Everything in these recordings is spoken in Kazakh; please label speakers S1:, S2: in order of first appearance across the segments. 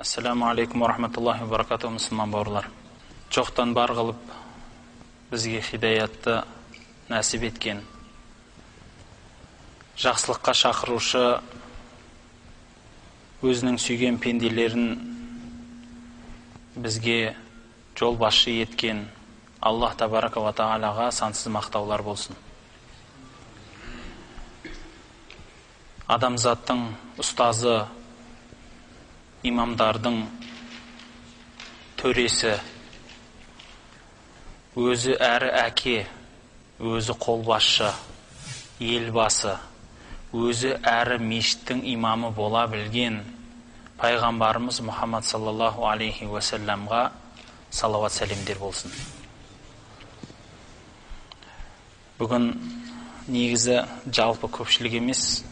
S1: Ассаламу алейкум ва рахматуллахи ва баракатуху, мұсылман бауырлар. Жоқтан бар қылып бізге хидаятты нәсіп еткен, жақсылыққа шақырушы, өзінің сүйген пенделерін бізге жол басшы еткен Аллах табарака ва тағалаға сансыз мақтаулар болсын. Адамзаттың ұстазы, имамдардың төресі, өзі әрі әке, өзі қолбасшы, елбасы, өзі әрі мешіттің имамы бола білген пайғамбарымыз Мұхаммад саллаллаху алейхи уассаламға салауат сәлемдер болсын. Бүгін негізі жалпы көпшілік емес,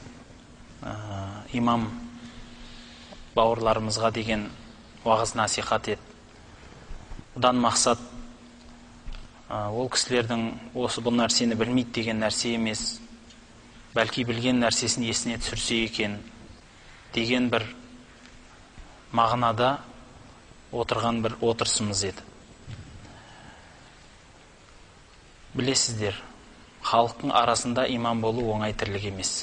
S1: имам бауырларымызға деген уағыз насихат ет. Бұдан мақсат ол кісілердің осы бұл нәрсені білмейді деген нәрсе емес, бәлки білген нәрсесін есіне түсірсе екен деген бір мағынада отырған бір отырысымыз еді. Білесіздер, халықтың арасында имам болу оңай тірлік емес.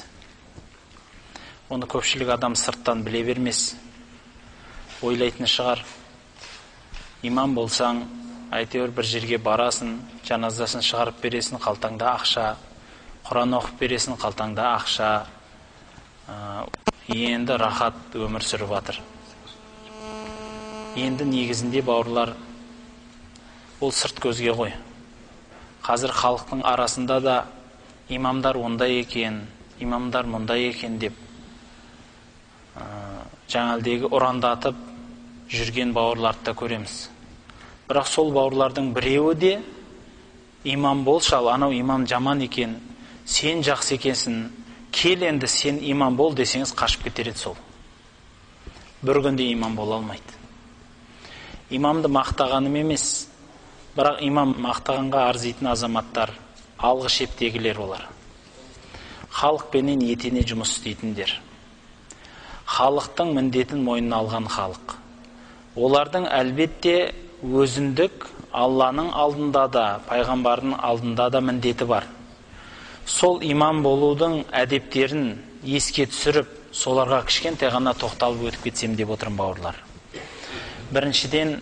S1: Оны көпшілік адам сырттан біле бермес. Ойлайтыны шығар, имам болсаң, әйтеуір бір жерге барасын, жаназасын шығарып бересін, қалтаңда ақша, Құран оқып бересін, қалтаңда ақша, енді рахат өмір сүріп жатыр. Енді негізінде бауырлар, ол сырт көзге ғой. Қазір халықтың арасында да имамдар ондай екен, имамдар мұндай екен деп жаңалдегі ұрандатып жүрген бауырларды да көреміз. Бірақ сол бауырлардың біреуі де имам болшал, анау имам жаман екен, сен жақсы екенсің, кел енді сен имам бол десеңіз қашып кетер еді сол. Бір күнде имам бола алмайды. Имамды мақтағаным емес, бірақ имам мақтағанға арзитын азаматтар, алғы шептегілер олар. Халықпенен етене жұмыс істейтіндер. Халықтың міндетін мойнына алған халық. Олардың әлбетте өзіндік Алланың алдында да, пайғамбардың алдында да міндеті бар. Сол имам болудың әдептерін еске түсіріп, соларға кішкентай ғана тоқталып өтіп кетсем деп отырмын бауырлар. Біріншіден,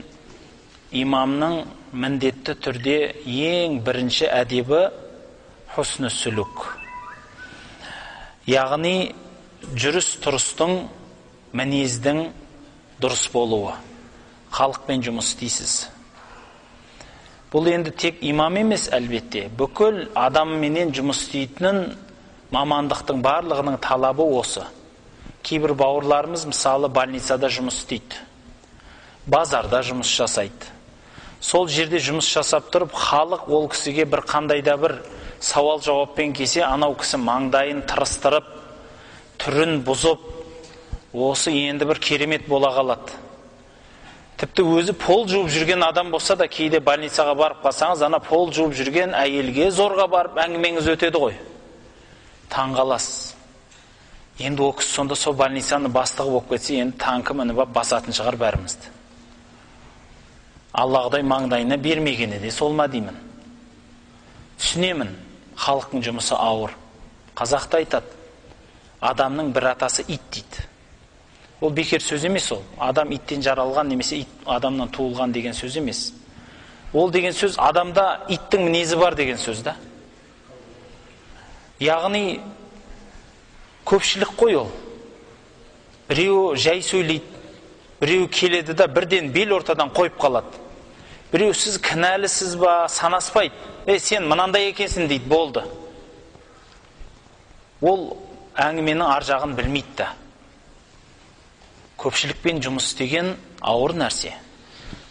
S1: имамның міндетті түрде ең бірінші әдебі хусны сүлук. Яғни жүріс-тұрыстың, мінездің дұрыс болуы. Халықпен жұмыс істейсіз. Бұл енді тек имам емес әлбетте. Бүкіл адамменен жұмыс істейтінін мамандықтың барлығының талабы осы. Кейбір бауырларымыз мысалы больницада жұмыс істейді. Базарда жұмыс жасайды. Сол жерде жұмыс жасап тұрып, халық ол кісіге бір қандайда бір сауал жауаппен келсе, анау кісі маңдайын тырыстырып, түрін бұзып, осы енді бір керемет бола қалады. Тіпті өзі пол жуып жүрген адам болса да, кейде больницаға барып қалсаңыз, ана пол жуып жүрген әйелге зорға барып әңгімеңіз өтеді ғой. Таңғаласыз. Енді о кісі сонда сол больницаны бастығы болып кетсе, енді танкі мініп басатын шығар бәрімізді. Аллағыдай маңдайына бермегені де сол ма деймін. Түсінемін, халықтың жұмысы ауыр. Қазақта айтады, адамның бір атасы ит дейді. Ол бекер сөз емес ол. Адам иттен жаралған немесе ит адамнан туылған деген сөз емес. Ол деген сөз адамда иттің мінезі бар деген сөз да. Яғни көпшілік қой ол. Біреу жай сөйлейді, біреу келеді да бірден бел ортадан қойып қалады. Біреу сіз кінәлісіз ба, санаспайды. Сен мынандай екенсің дейді, болды. Ол әңгіменің ар жағын білмейді да. Көпшілікпен жұмыс істеген ауыр нәрсе.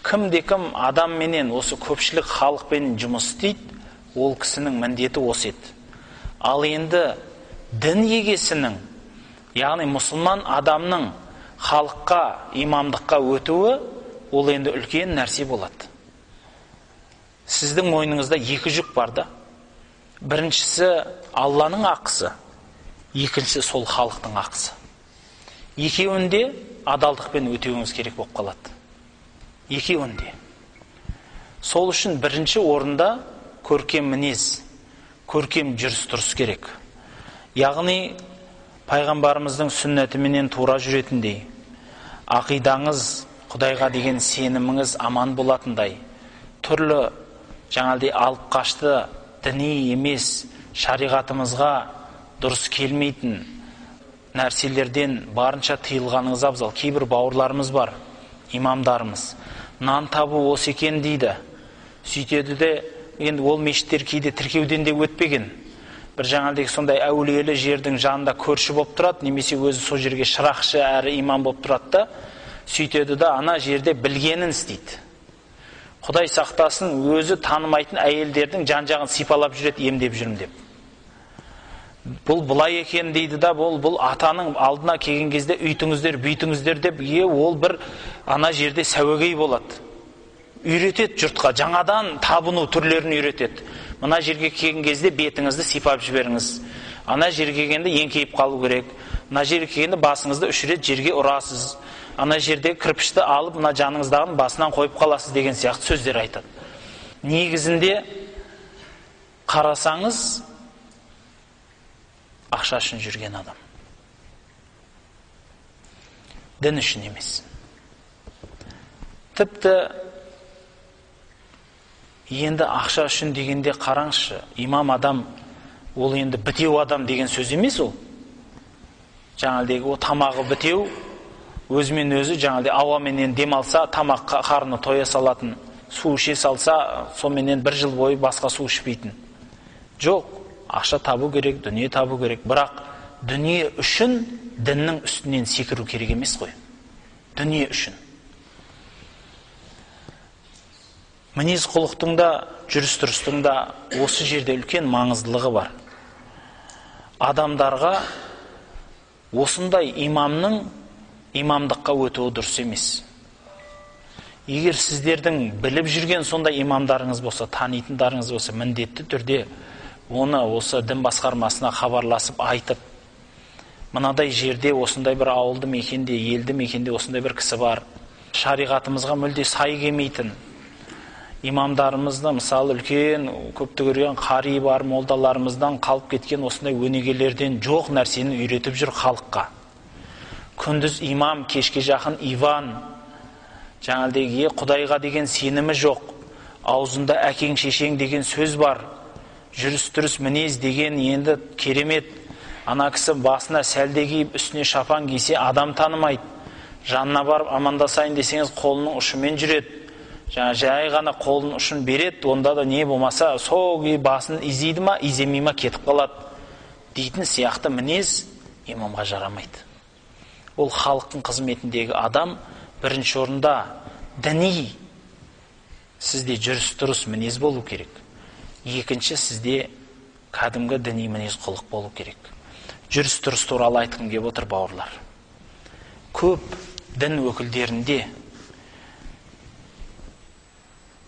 S1: Кім-де-кім адамменен осы көпшілік халықпен жұмыс істейді, ол кісінің міндеті осы еді. Ал енді дін егесінің, яғни мұсылман адамның халыққа, имамдыққа өтуі, ол енді үлкен нәрсе болады. Сіздің мойныңызда екі жүк бар да. Біріншісі Алланың ақысы, екіншісі сол халықтың ақысы. Екеуінде адалдықпен өтеуіңіз керек болып қалады. Екеуін де. Сол үшін бірінші орында көркем мінез, көркем жүріс-тұрыс керек. Яғни пайғамбарымыздың сүннетіменен тура жүретіндей, ақидаңыз, Құдайға деген сеніміңіз аман болатындай, түрлі жаңалдай алып қашты діни емес, шариғатымызға дұрыс келмейтін нәрселерден барынша тыйылғаныңыз абзал. Кейбір бауырларымыз бар, имамдарымыз, нан табу осы екен дейді. Сөйтеді де, енді ол мешіттер кейде тіркеуден де өтпеген. Бір жаңалдегі сондай әулиелі жердің жанында көрші болып тұрады, немесе өзі сол жерге шырақшы әрі имам болып тұрады да, сөйтеді да ана жерде білгенін істейді. Құдай сақтасын, өзі танымайтын әйелдердің жан-жағын сипалап жүреді, емдеп жүрім деп. Бұл бұлай екен дейді да, бұл атаның алдына келген кезде үйтіңіздер, бүйтіңіздер деп, ол бір ана жерде сәуегей болады. Үйретеді жұртқа, жаңадан табыну түрлерін үйретеді. Мына жерге келген кезде бетіңізді сипап жіберіңіз. Ана жерге келгенде еңкейіп қалу керек. Мына жерге келгенде басыңызды 3 рет жерге ұрасыз. Ана жерде кірпішті алып, мына жаныңыздағын басынан қойып қаласыз деген сияқты сөздер айтады. Негізінде қарасаңыз, ақша үшін жүрген адам. Дін үшін емес. Тіпті енді ақша үшін дегенде қараңызшы, имам адам, ол енді бітеу адам деген сөз емес ол. Жаңалдегі о тамағы бітеу, өзімен өзі жаңалдегі ауаменен демалса, тамақ қарны тоя салатын, су іше салса, соменен 1 жыл бойы басқа су ішпейтін. Жоқ, ақша табу керек, дүние табу керек. Бірақ дүние үшін діннің үстінен секіру керек емес қой. Дүние үшін. Мінез құлықтың да, жүріс-тұрыстың да осы жерде үлкен маңыздылығы бар. Адамдарға осындай имамның имамдыққа өтуі дұрыс емес. Егер сіздердің біліп жүрген сондай имамдарыңыз болса, танитындарыңыз болса, міндетті түрде оны осы дін басқармасына хабарласып айтып, мынадай жерде осындай бір ауылды мекенде, елді мекенде осындай бір кісі бар, шариғатымызға мүлде сай келмейтін имамдарымызды, мысалы үлкен көпті көрген қари бар молдаларымыздан қалып кеткен осындай өнегелерден жоқ нәрсені үйретіп жүр халыққа. Күндіз имам, кешке жақын иван, жаңалдегі Құдайға деген сенімі жоқ, аузында әкең шешең деген сөз бар, жүріс-тұрыс мінез деген енді керемет. Ана кісі басына сәлде киіп, үстіне шапан кисе адам танымайды. Жанына барып амандасайын десеңіз қолының ұшымен жүреді. Жай ғана қолының ұшын береді, онда да не болмаса сол басын изейді ма, иземей ма кетіп қалады. Дейтін сияқты мінез имамға жарамайды. Ол халықтың қызметіндегі адам бірінші орында діни, сізде жүріс-тұрыс мінез болу керек. Екінші, сізде кәдімгі діни мінез құлық болу керек. Жүріс-тұрыс туралы айтқым келіп отыр бауырлар. Көп дін өкілдерінде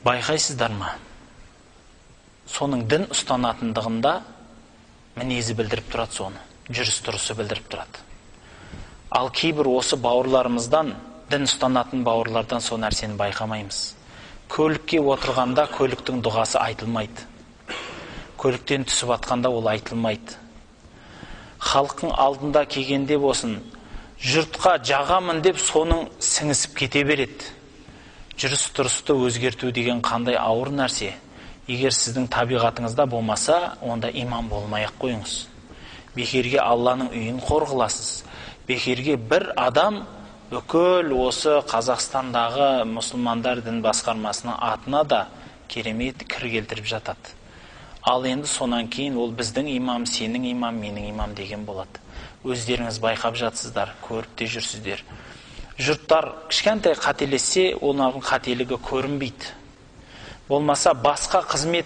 S1: байқайсыздар ма? Соның дін ұстанатындығында мінезі білдіріп тұрады соны, жүріс-тұрысы білдіріп тұрады. Ал кейбір осы бауырларымыздан, дін ұстанатын бауырлардан со нәрсені байқамаймыз. Көлікке отырғанда көліктің дұғасы айтылмайды. Көліктен түсіп атқанда ол айтылмайды. Халықтың алдында келгенде болсын, жұртқа жағамын деп соның сіңісіп кете береді. Жүріс-тұрысты өзгерту деген қандай ауыр нәрсе. Егер сіздің табиғатыңызда болмаса, онда имам болмай-ақ қойыңыз. Бекерге Алланың үйін қор қыласыз. Бекерге бір адам бүкіл осы Қазақстандағы мұсылмандар дін басқармасының атына да керемет кір келтіріп жатады. Ал енді сонан кейін ол біздің имам, сенің имам, менің имам деген болады. Өздеріңіз байқап жатсыздар, көріп те жүрсіздер. Жұрттар кішкентай қателессе, оның қателігі көрінбейді. Болмаса басқа қызмет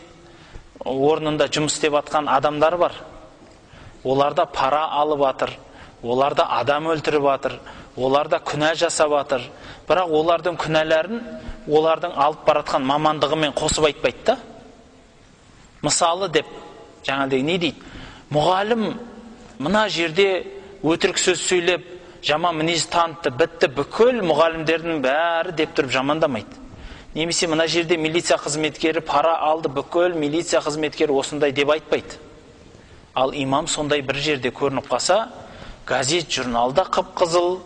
S1: орнында жұмыс істеп атқан адамдар бар. Оларда пара алып атыр, оларда адам өлтіріп атыр, оларда күнә жасап атыр. Бірақ олардың күнәләрін олардың алып баратқан мамандығымен қосып айтпайды да. Мысалы деп, жаңағыдай не дейді? Мұғалім мына жерде өтірік сөз сөйлеп, жаман мінез танытты, бітті, бүкіл мұғалімдердің бәрі деп тұрып жамандамайды. Немесе мына жерде милиция қызметкері пара алды, бүкіл милиция қызметкері осындай деп айтпайды. Ал имам сондай бір жерде көрініп қалса, газет, журналда қып-қызыл,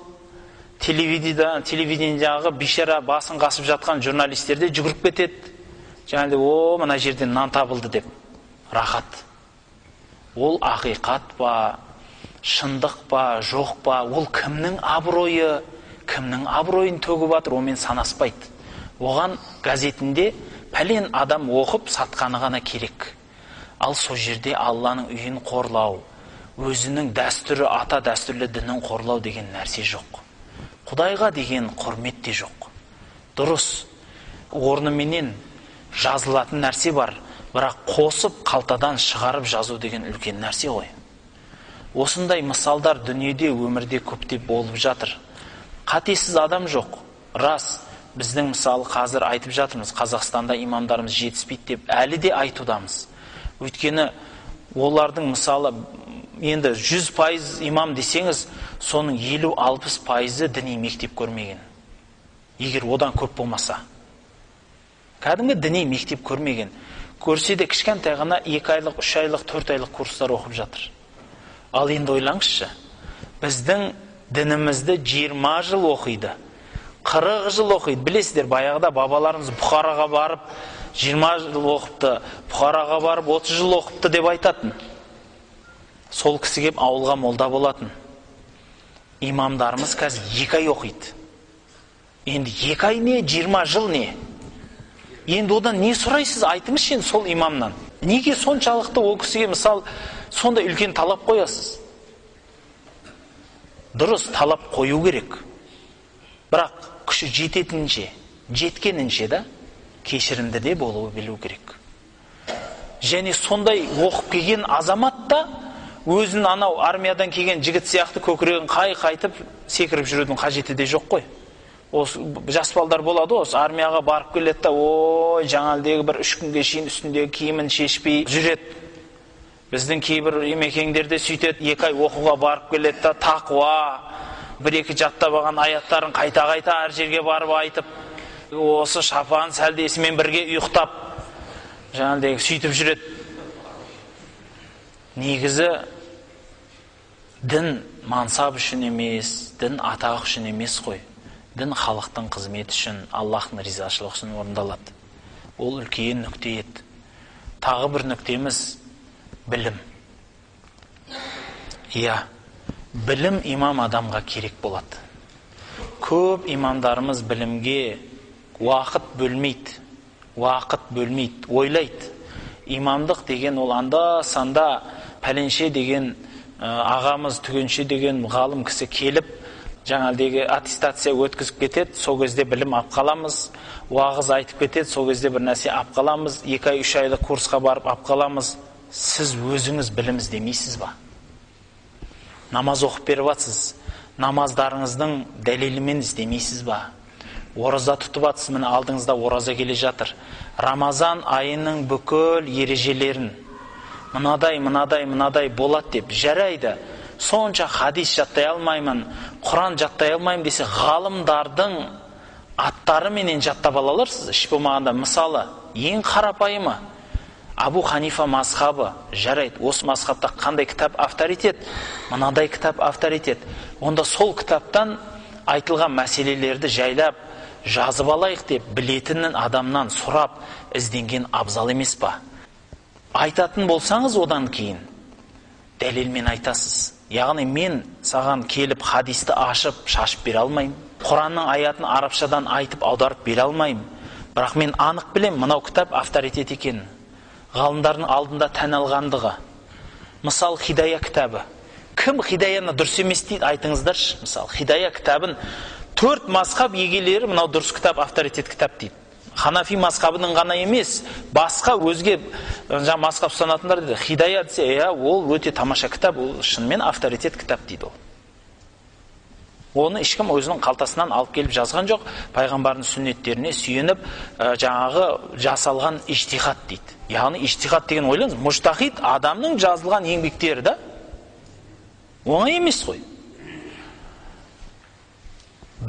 S1: телевидениедағы бишара басын қасып жатқан журналистерде жүгіріп кетеді. Жаңағыдай, о, мына жерден нан табылды деп. Рахат. Ол ақиқат па, шындық па, жоқ па, ол кімнің абыройы, кімнің абыройын төгіп жатыр, онымен санаспайды. Оған газетінде пәлен адам оқып сатқаны ғана керек. Ал сол жерде Алланың үйін қорлау, өзінің дәстүрі, ата дәстүрлі дінін қорлау деген нәрсе жоқ. Құдайға деген құрмет те жоқ. Дұрыс, орныменен жазылатын нәрсе бар, бірақ қосып қалтадан шығарып жазу деген үлкен нәрсе ғой. Осындай мысалдар дүниеде, өмірде көптеп болып жатыр. Қатесіз адам жоқ. Рас, біздің мысалы қазір айтып жатырмыз, Қазақстанда имамдарымыз жетіспейді деп әлі де айтудамыз. Өйткені олардың мысалы енді 100% имам десеңіз, соның 50-60% діни мектеп көрмеген. Егер одан көп болмаса. Кәдімгі діни мектеп көрмеген. Көрсе де кішкентай ғана 2 айлық, 3 айлық, 4 айлық курстар оқып жатыр. Ал енді ойлаңызшы, біздің дінімізді 20 жыл оқиды, 40 жыл оқиды. Білесіздер, баяғыда бабаларымыз Бұхараға барып 20 жыл оқыпты, Бұхараға барып 30 жыл оқыпты деп айтатын. Сол кісі кеп ауылға молда болатын. Имамдарымыз қазір 2 ай оқиды. Енді 2 ай не, 20 жыл не? Енді одан не сұрайсыз, айтыңызшы енді сол имамнан. Неге соншалықты ол кісіге мысал сондай үлкен талап қоясыз? Дұрыс, талап қою керек. Бірақ күші жететінше, жеткенінше да кешірімді де болуы білу керек. Және сондай оқып келген азамат та өзін анау армиядан келген жігіт сияқты көкірегін қайтып секіріп жүрудің қажеті де жоқ қой. Осы жас балдар болады, осы армияға барып келеді да, ой, жаңалдегі бір 3 күнге шейін үстіндегі киімін шешпей жүреді. Біздің кейбір емекеңдерде сөйтеді, 2 ай оқуға барып келеді да, тақуа, 1-2 жаттап алған аяттарын қайта-қайта әр жерге барып айтып, осы шапан сәлдесімен бірге ұйықтап, жаңағыдай сөйтіп жүреді. Негізі дін мансап үшін емес, дін атақ үшін емес қой. Дін халықтың қызметі үшін, Аллахтың ризашылығы үшін орындалады. Ол үлкен нүкте еді. Тағы бір нүктеміз білім. Иә, білім имам адамға керек болады. Көп имамдарымыз білімге уақыт бөлмейді, ойлайды. Имамдық деген ол анда-санда пәленше деген ағамыз, түгенше деген ғалым кісі келіп, жаңалдегі аттестация өткізіп кетеді, сол кезде білім ап қаламыз, уағыз айтып кетеді, сол кезде бір нәрсе ап қаламыз, 2 ай, 3 айлық курсқа барып ап қаламыз. Сіз өзіңіз білім іздемейсіз ба? Намаз оқып беріп жатсыз, намаздарыңыздың дәлелімен іздемейсіз ба? Ораза тұтып жатсыз, міне алдыңызда ораза келе жатыр. Рамазан айының бүкіл ережелерін мынадай болады деп жарайды. Сонша хадис жаттай алмаймын, Құран жаттай алмаймын десе, ғалымдардың аттары менен жаттап алаларсыз. Іш болмағанда, мысалы, ең қарапайымы Абу Ханифа мазхабы жарайды. Осы мазхабта қандай кітап авторитет? Мынадай кітап авторитет. Онда сол кітаптан айтылған мәселелерді жайлап жазып алайық деп білетінін адамнан сұрап ізденген абзал емес па? Айтатын болсаңыз одан кейін дәлелмен айтасыз. Яғни мен саған келіп хадисті ашып шашып бере алмаймын. Құранның аятын арабшадан айтып аударып бере алмаймын. Бірақ мен анық білем, мынау кітап авторитет екенін. Ғалымдардың алдында тән алғандығы. Мысал, Хидая кітабы. Кім Хидаяны дұрыс емес дейді, айтыңыздаршы. Мысал, Хидая кітабын 4 мазхаб егелері мынау дұрыс кітап, авторитет кітап дейді. Ханафи мазхабының ғана емес, басқа өзге мазхаб ұстанатындар дейді. Хидая десе, ол өте тамаша кітап, ол шынымен авторитет кітап дейді ол. Оны ешкім өзінің қалтасынан алып келіп жазған жоқ, пайғамбардың сүннеттеріне сүйеніп жаңағы жасалған ижтихат дейді. Яғни ижтихат деген ойлаңыз, мужтахид адамның жазылған еңбектері да оңай емес қой.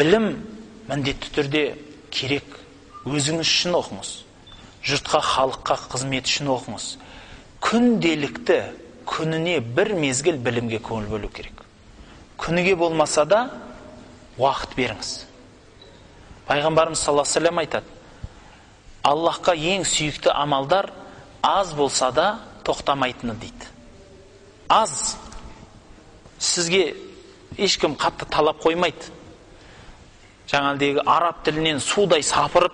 S1: білім міндетті түрде керек. Өзіңіз үшін оқыңыз. Жұртқа, халыққа қызмет үшін оқыңыз. Күнделікті, күніне бір мезгіл білімге көңіл бөлу керек. Күніге болмаса да уақыт беріңіз. Пайғамбарымыз саллаллаху алейхи ва саллям айтады: Аллахқа ең сүйікті амалдар аз болса да тоқтамайтыны дейді. Аз. Сізге ешкім қатты талап қоймайды. Жаңалдегі араб тілінен судай сапырып,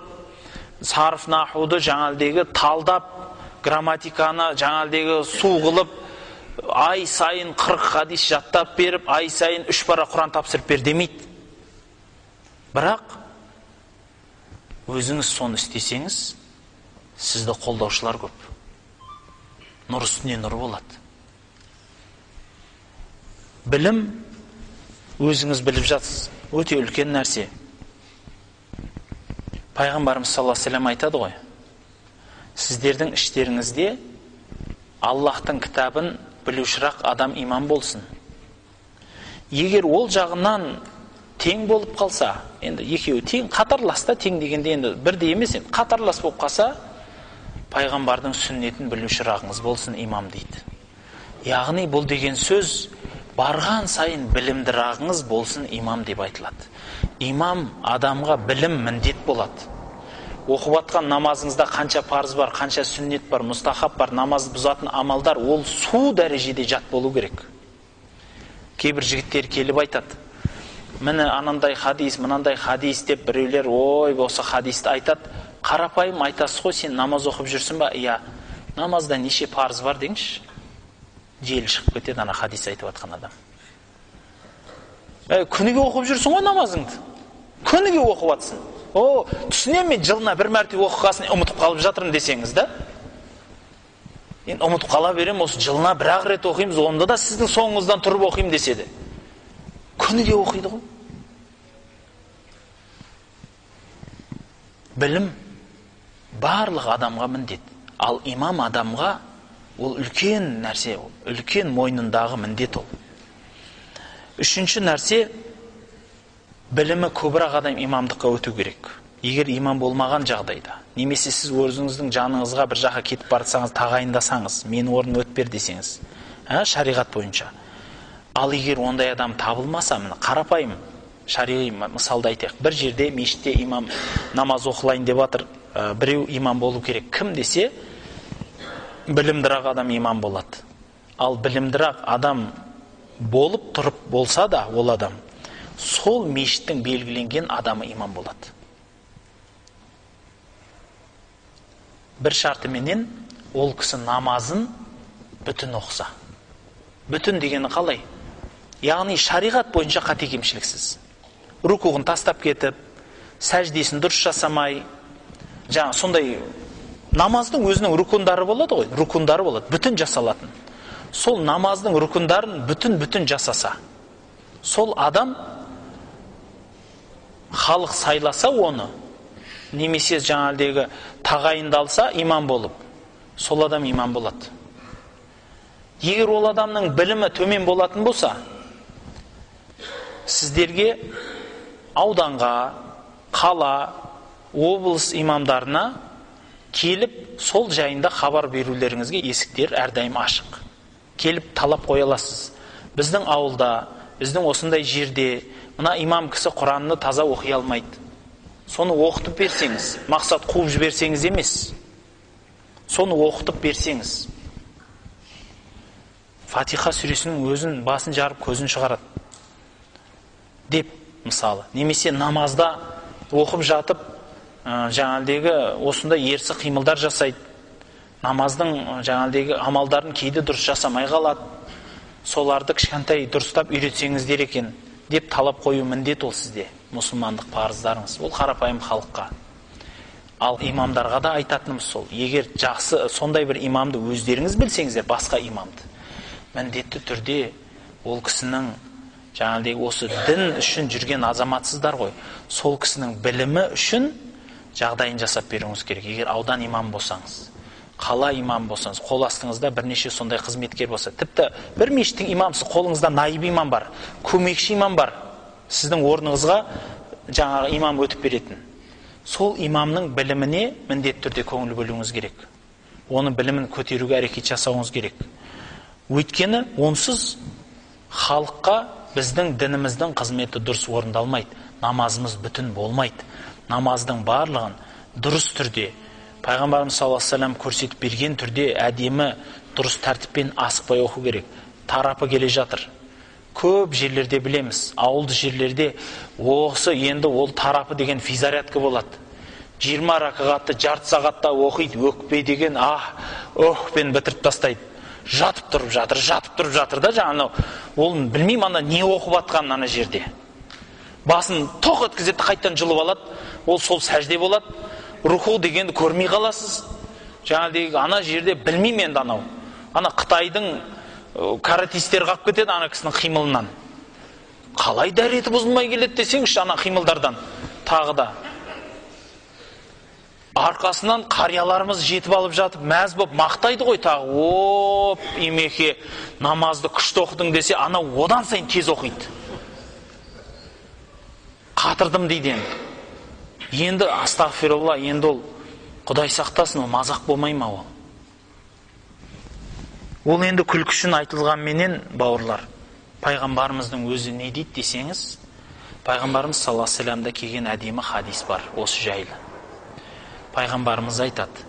S1: сарф нахуды жаңалдегі талдап, грамматиканы жаңалдегі су қылып, ай сайын 40 хадис жаттап беріп, ай сайын 3 пара Құран тапсырып бер демейді. Бірақ өзіңіз соны істесеңіз, сізді қолдаушылар көп. Нұр үстіне нұр болады. Білім, өзіңіз біліп жатсыз, өте үлкен нәрсе. Пайғамбарымыз саллаллаху алейхи ва саллям айтады ғой: сіздердің іштеріңізде Аллахтың кітабын білушірақ адам имам болсын. Егер ол жағынан тең болып қалса, енді екеуі тең, қатарлас та, тең дегенде енді бірдей емес, енді қатарлас болып қалса, пайғамбардың сүннетін білушірағыңыз болсын имам дейді. Яғни бұл деген сөз, барған сайын білімдірағыңыз болсын имам деп айтылады. Имам адамға білім міндет болады. Оқып атқан намазыңызда қанша парыз бар, қанша сүннет бар, мұстахаб бар, намаз бұзатын амалдар, ол су дәрежеде жат болу керек. Кейбір жігіттер келіп айтады: міне анандай хадис, мынандай хадис деп біреулер ой осы хадисті айтады. Қарапайым айтасыз ғой, сен намаз оқып жүрсің ба? Иә. Намазда неше парыз бар деңізші? Желі шығып кетеді ана хадис айтып атқан адам. Күніге оқып жүрсің ғой намазыңды. Күніге оқып атсың. Түсінем мен жылына бір мәрте оқығасын ұмытып қалып жатырмын десеңіз да. Енді ұмытып қала берем, осы жылына бір-ақ рет оқимыз, онда да сіздің соңыңыздан тұрып оқимын деседі. Күніге оқиды ғой. Білім барлық адамға міндет. Ал имам адамға ол үлкен нәрсе, үлкен мойнындағы міндет ол. Үшінші нәрсе, білімі көбірек адам имамдыққа өту керек. Егер имам болмаған жағдайда, немесе сіз өзіңіздің жаныңызға бір жаққа кетіп барсаңыз, тағайындасаңыз, мен орын өт бер десеңіз, шариғат бойынша. Ал егер ондай адам табылмаса, мына қарапайым шариғи мысалды айтайық. Бір жерде мешітте имам намаз оқылайын деп жатыр, біреу имам болу керек. Кім десе, білімдірақ адам имам болады. Ал білімдірақ адам болып тұрып болса да, ол адам сол мешіттің белгіленген адамы имам болады. Бір шартыменен ол кісі намазын бүтін оқыса. Бүтін дегені қалай? Яғни шариғат бойынша қате кемшіліксіз. Рукуғын тастап кетіп, сәждесін дұрыс жасамай, жаңа сондай намаздың өзінің рукундары болады ғой, рукундары болады, бүтін жасалатын. Сол намаздың рукундарын бүтін жасаса, сол адам халық сайласа оны, немесе жаңалдегі тағайындалса имам болып, сол адам имам болады. Егер ол адамның білімі төмен болатын болса, сіздерге ауданға, қала, облыс имамдарына келіп, сол жайында хабар берулеріңізге есіктер әрдайым ашық. Келіп талап қоя аласыз. Біздің ауылда, біздің осындай жерде мына имам кісі Құранны таза оқи алмайды. Соны оқытып берсеңіз, мақсат қуып жіберсеңіз емес. Соны оқытып берсеңіз. Фатиха сүресінің өзін басын жарып көзін шығарады деп мысалы. Немесе намазда оқып жатып, жаңалдегі осындай ерсі қимылдар жасайды. Намаздың жаңалдегі амалдарын кейде дұрыс жасамай қалады. Соларды кішкентай дұрыстап үйретсеңіздер екен деп талап қою міндет ол сізде. Мұсылмандық парыздарыңыз. Ол қарапайым халыққа. Ал имамдарға да айтатынымыз сол. Егер жақсы сондай бір имамды өздеріңіз білсеңіздер, басқа имамды, міндетті түрде ол кісінің жаңағыдай осы дін үшін жүрген азаматсыздар ғой, сол кісінің білімі үшін жағдайын жасап беруіңіз керек. Егер аудан имам болсаңыз, қала имам болсаңыз, қол астыңызда бірнеше сондай қызметкер болса, тіпті бір мешіттің имамсыз, қолыңызда наиб имам бар, көмекші имам бар, сіздің орныңызға жаңағы имам өтіп беретін. Сол имамның біліміне міндетті түрде көңіл бөлуіңіз керек. Оның білімін көтеруге әрекет жасауыңыз керек. Өйткені онсыз халыққа біздің дініміздің қызметі дұрыс орындалмайды. Намазымыз бүтін болмайды. Намаздың барлығын дұрыс түрде, пайғамбарымыз саллаллаху алейхи ва саллям көрсетіп берген түрде әдемі дұрыс тәртіппен асықпай оқу керек. Тарапы келе жатыр. Көп жерлерде білеміз, ауылды жерлерде осы енді ол тарапы деген физарядка болады. 20 ракағатты жарты сағатта оқиды, өкпе деген охпен бітіріп тастайды. Жатып тұрып жатыр да жаңағы ол білмеймін ана не оқып жатқанын ана жерде. Басын тоқ еткізеді, қайттан жұлып алады. Ол сол сәжде болады. Руху дегенді көрмей қаласыз. Жаңағы ана жерде білмеймін енді анау. Ана Қытайдың каратистер қалып кетеді ана кісінің қимылынан. Қалай дәреті бұзылмай келеді десеңізші ана қимылдардан. Тағы да арқасынан қарияларымыз жетіп алып жатып мәз болып мақтайды ғой тағы. Имеке намазды күшті оқыдың десе, ана одан сайын тез оқиды. Қатырдым дейді енді. Астағфирулла, енді ол Құдай сақтасын, ол мазақ болмай ма ол? Ол енді күлкі үшін айтылғанменен, бауырлар, пайғамбарымыздың өзі не дейді десеңіз, пайғамбарымыз саллаллаху алейхи ва саллямда келген әдемі хадис бар осы жайлы. Пайғамбарымыз айтады,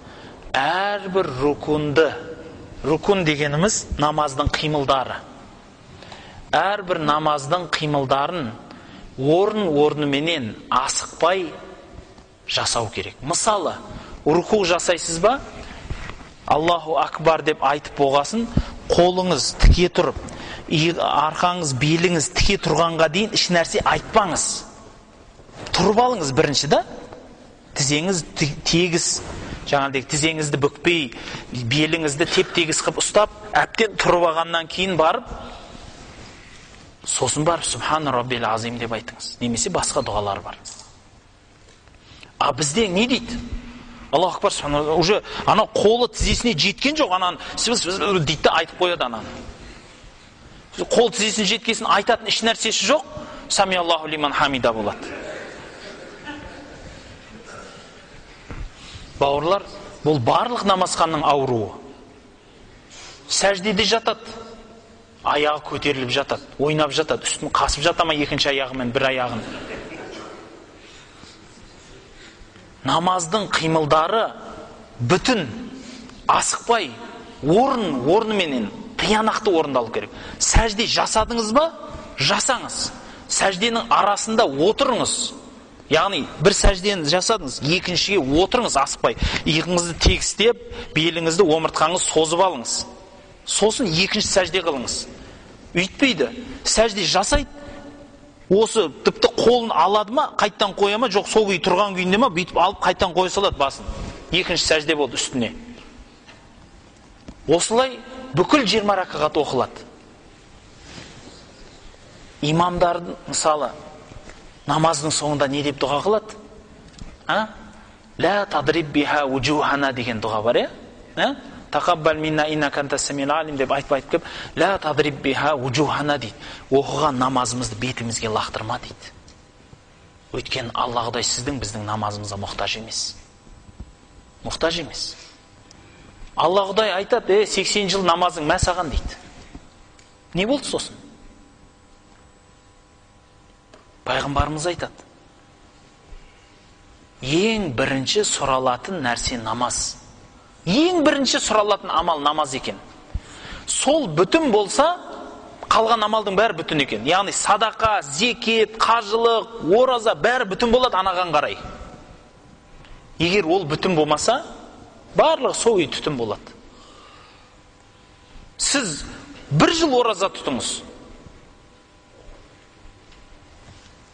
S1: әрбір рукун дегеніміз намаздың қимылдары. Әрбір намаздың қимылдарын орын-орныменен асықпай жасау керек. Мысалы, руку жасайсыз ба? Аллаху акбар деп айтып болғасын, қолыңыз тіке тұрып, арқаңыз, беліңіз тіке тұрғанға дейін еш нәрсе айтпаңыз. Тұрып алыңыз бірінші да. Тізеңіз тегіс, жаңағыдек тізеңізді бүкпей, беліңізді теп-тегіс қып ұстап, әптен тұрып алғаннан кейін барып, сосын барып Субхана Раббил Азим деп айтыңыз. Немесе басқа дұғалар бар. Бізде не дейді? Аллаху акбар, уже ана қолы тізесіне жеткен жоқ, ананы дейді де айтып қояды ананы. Қол тізесіне жеткесін айтатын еш нәрсесі жоқ, сами Аллаху лиман хамида болады. Бауырлар, бұл барлық намазханның ауруы. Сәждеде жатады, аяғы көтеріліп жатады, ойнап жатады, үстін қасып жатама екінші аяғымен бір аяғын. Намаздың қимылдары бүтін, асықпай, орныменен тиянақты орындалу керек. Сәжде жасадыңыз ба? Жасаңыз. Сәжденің арасында отырыңыз. Яғни бір сәждені жасадыңыз, екіншіге отырыңыз асықпай. Иығыңызды тегістеп, беліңізді, омыртқаңыз созып алыңыз. Сосын екінші сәжде қылыңыз. Үйтпейді. Сәжде жасайды. Осы тіпті қолын алады ма, қайттан қоя ма, жоқ сол күйі тұрған күйінде ма, бүйтіп алып қайттан қоя салады басын. Екінші сәжде болды үстіне. Осылай бүкіл 20 ракағат оқылады. Имамдардың мысалы намаздың соңында не деп дұға қылады? Ла тадриб биха уджухана деген дұға бар, Тақаббал минна иннака анта самиул алим деп айтып кеп, ла тадриб биха уджухана дейді. Оқыған намазымызды бетімізге лақтырма дейді. Өйткені Алла Құдай сіздің біздің намазымызға мұқтаж емес. Мұқтаж емес. Алла Құдай айтады, 80 жыл намазың мә саған дейді. Не болды сосын? Пайғамбарымыз айтады, ең бірінші сұралатын нәрсе намаз. Ең бірінші сұралатын амал намаз екен. Сол бүтін болса, қалған амалдың бәрі бүтін екен. Яғни садақа, зекет, қажылық, ораза бәрі бүтін болады анаған қарай. Егер ол бүтін болмаса, барлығы сол үй түтін болады. Сіз бір жыл ораза тұтыңыз.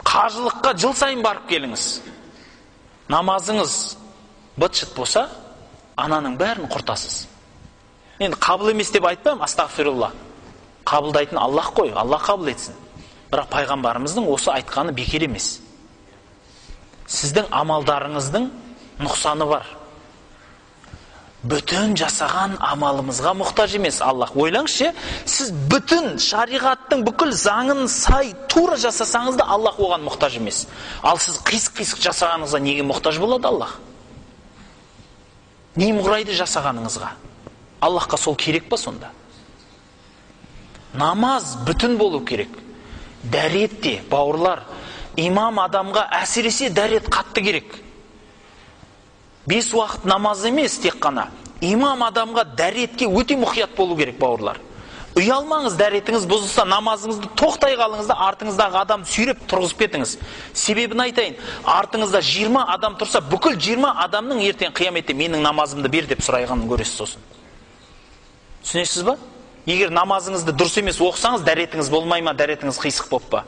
S1: Қажылыққа жыл сайын барып келіңіз. Намазыңыз быт-шыт болса, ананың бәрін құртасыз. Енді қабыл емес деп айтпаймын, астағфирулла. Қабылдайтын Аллах қой, Аллах қабыл етсін. Бірақ пайғамбарымыздың осы айтқаны бекер емес. Сіздің амалдарыңыздың нұқсаны бар. бүтін жасаған амалымызға мұқтаж емес Аллах. Ойлаңызшы, сіз бүтін шариғаттың бүкіл заңын сай тура жасасаңыз да Аллах оған мұқтаж емес. Ал сіз қисық-қисық жасағаныңызға неге мұқтаж болады Аллах? Немғұрайды жасағаныңызға Аллахқа сол керек па сонда? Намаз бүтін болу керек. Дәретте, бауырлар, имам адамға әсіресе дәрет қатты керек. 5 уақыт намаз емес тек қана. Имам адамға дәретке өте мұқият болу керек, бауырлар. Ұялмаңыз, дәретіңіз бұзылса, намазыңызды тоқтай қалыңыз да артыңыздағы адам сүйреп тұрғызып кетіңіз. Себебін айтайын, артыңызда 20 адам тұрса, бүкіл 20 адамның ертең қияметте менің намазымды бер деп сұрайғанын көресіз сосын. Түсінесіз ба? Егер намазыңызды дұрыс емес оқысаңыз, дәретіңіз болмай ма, дәретіңіз қисық болып па?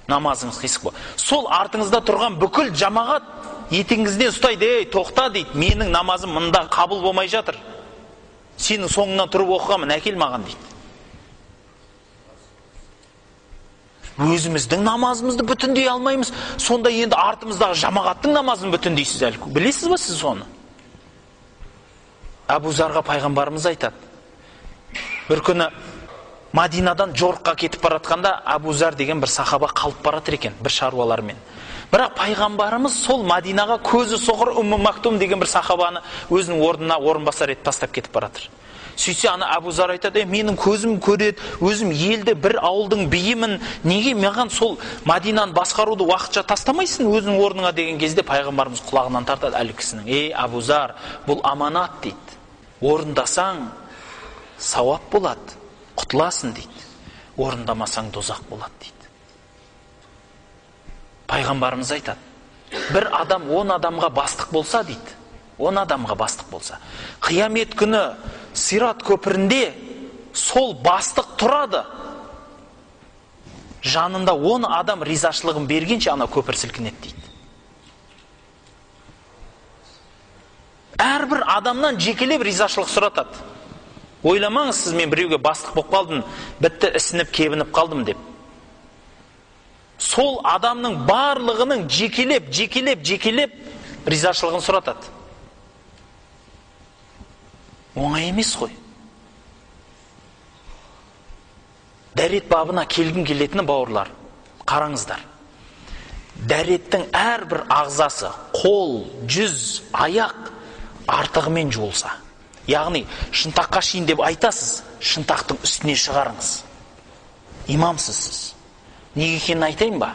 S1: Намазыңыз қисық болып. Сол артыңызда тұрған бүкіл жамағат етіңізден ұстайды, ей, тоқта дейді, менің намазым мында қабыл болмай жатыр. Сенің соңынан тұрып оқығанмын, әкел маған дейді. Өзіміздің намазымызды бүтіндей алмаймыз, сонда енді артымыздағы жамағаттың намазын бүтіндейсіз әлі. Білесіз ба сіз соны? Абу Зарға пайғамбарымыз айтады. Бір күні Мадинадан жорыққа кетіп баратқанда Абу Зар деген бір сахаба қалып баратыр екен, бір шаруалармен. Бірақ пайғамбарымыз сол Мадинаға көзі соғыр Умму Мактум деген бір сахабаны өзінің орнына орынбасар етіп тастап кетіп баратыр. Сөйтсе ана Абу Зар айтады, менің көзім көреді, өзім елді бір ауылдың биімін, неге маған сол Мадинаны басқаруды уақытша тастамайсың өзінің орныңа деген кезде пайғамбарымыз құлағынан тартады әлі кісінің. Ей Абу Зар, бұл аманат дейді. Орындасаң сауап болады, құтыласың дейді. Орындамасаң дозақ болады дейді. Пайғамбарымыз айтады, бір адам 10 адамға бастық болса дейді, 10 адамға бастық болса, қиямет күні Сират көпірінде сол бастық тұрады, жанында 10 адам ризашылығын бергенше ана көпір сілкінеді дейді. Әрбір адамнан жекелеп ризашылық сұратады. Ойламаңыз сіз, мен біреуге бастық болып қалдым, бітті ісініп кебініп қалдым деп. Сол адамның барлығының жекелеп ризашылығын сұратады. Оңай емес қой. Дәрет бабына келгім келетіні, бауырлар, қараңыздар. Дәреттің әрбір ағзасы, қол, жүз, аяқ артығымен жуылса, яғни шынтаққа шейін деп айтасыз, шынтақтың үстіне шығарыңыз. Имамсыз сіз. Неге екенін айтайын ба?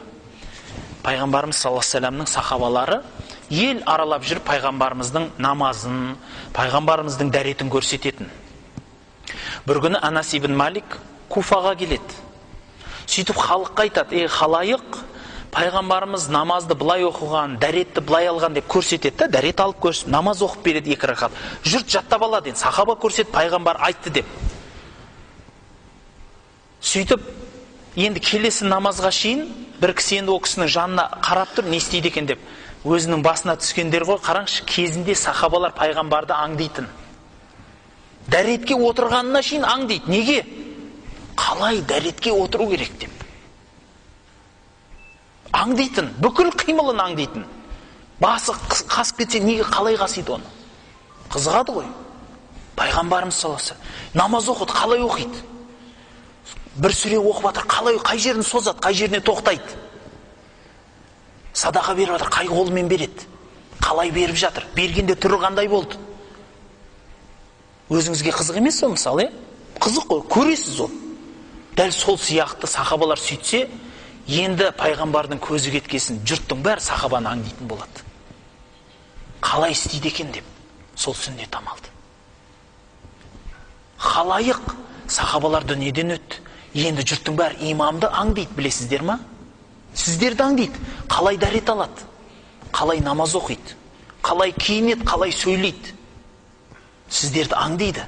S1: Пайғамбарымыз саллаллаху алейхи вассаламның сахабалары ел аралап жүріп пайғамбарымыздың намазын, пайғамбарымыздың дәретін көрсететін. Бір күні Анас ибн Малик Куфаға келеді. Сөйтіп халыққа айтады, ей халайық, пайғамбарымыз намазды былай оқыған, дәретті былай алған деп көрсетеді, дәрет алып көрсетіп, намаз оқып береді 2 рақат. Жұрт жаттап алады, енді сахаба көрсетіп, пайғамбар айтты деп. Сөйтіп, енді келесі намазға шейін бір кісі енді о кісінің жанына қарап тұр, не істейді екен деп. Өзінің басына түскендер ғой, қараңызшы, кезінде сахабалар пайғамбарды аңдитын. Дәретке отырғанына шейін аңдиды. Неге? Қалай дәретке отыру керек деп. Аңдитын, бүкіл қимылын аңдитын. Басы қасып кетсе, неге қалай қасиды оны? Қызығады ғой. Пайғамбарымыз саллаллаху алейхи вассалам намаз оқыды, қалай оқиды? Бір сүре оқып жатыр, қалай, қай жерін созады, қай жеріне тоқтайды? Садақа беріп жатыр, қай қолымен береді? Қалай беріп жатыр? Бергенде түрі қандай болды? Өзіңізге қызық емес о, мысалы, қызық қой, көресіз ол. Дәл сол сияқты сахабалар сөйтсе, енді пайғамбардың көзі кеткесін жұрттың бәрі сахабаны аңдитын болады. Қалай істейді екен деп, сол сүннет амалды. Халайық, сахабалар дүниеден өтті. Енді жұрттың бәрі имамды аңдиды, білесіздер ма? Сіздерді аңдиды. Қалай дәрет алады? Қалай намаз оқиды? Қалай киінеді? Қалай сөйлейді? Сіздерді аңдиды.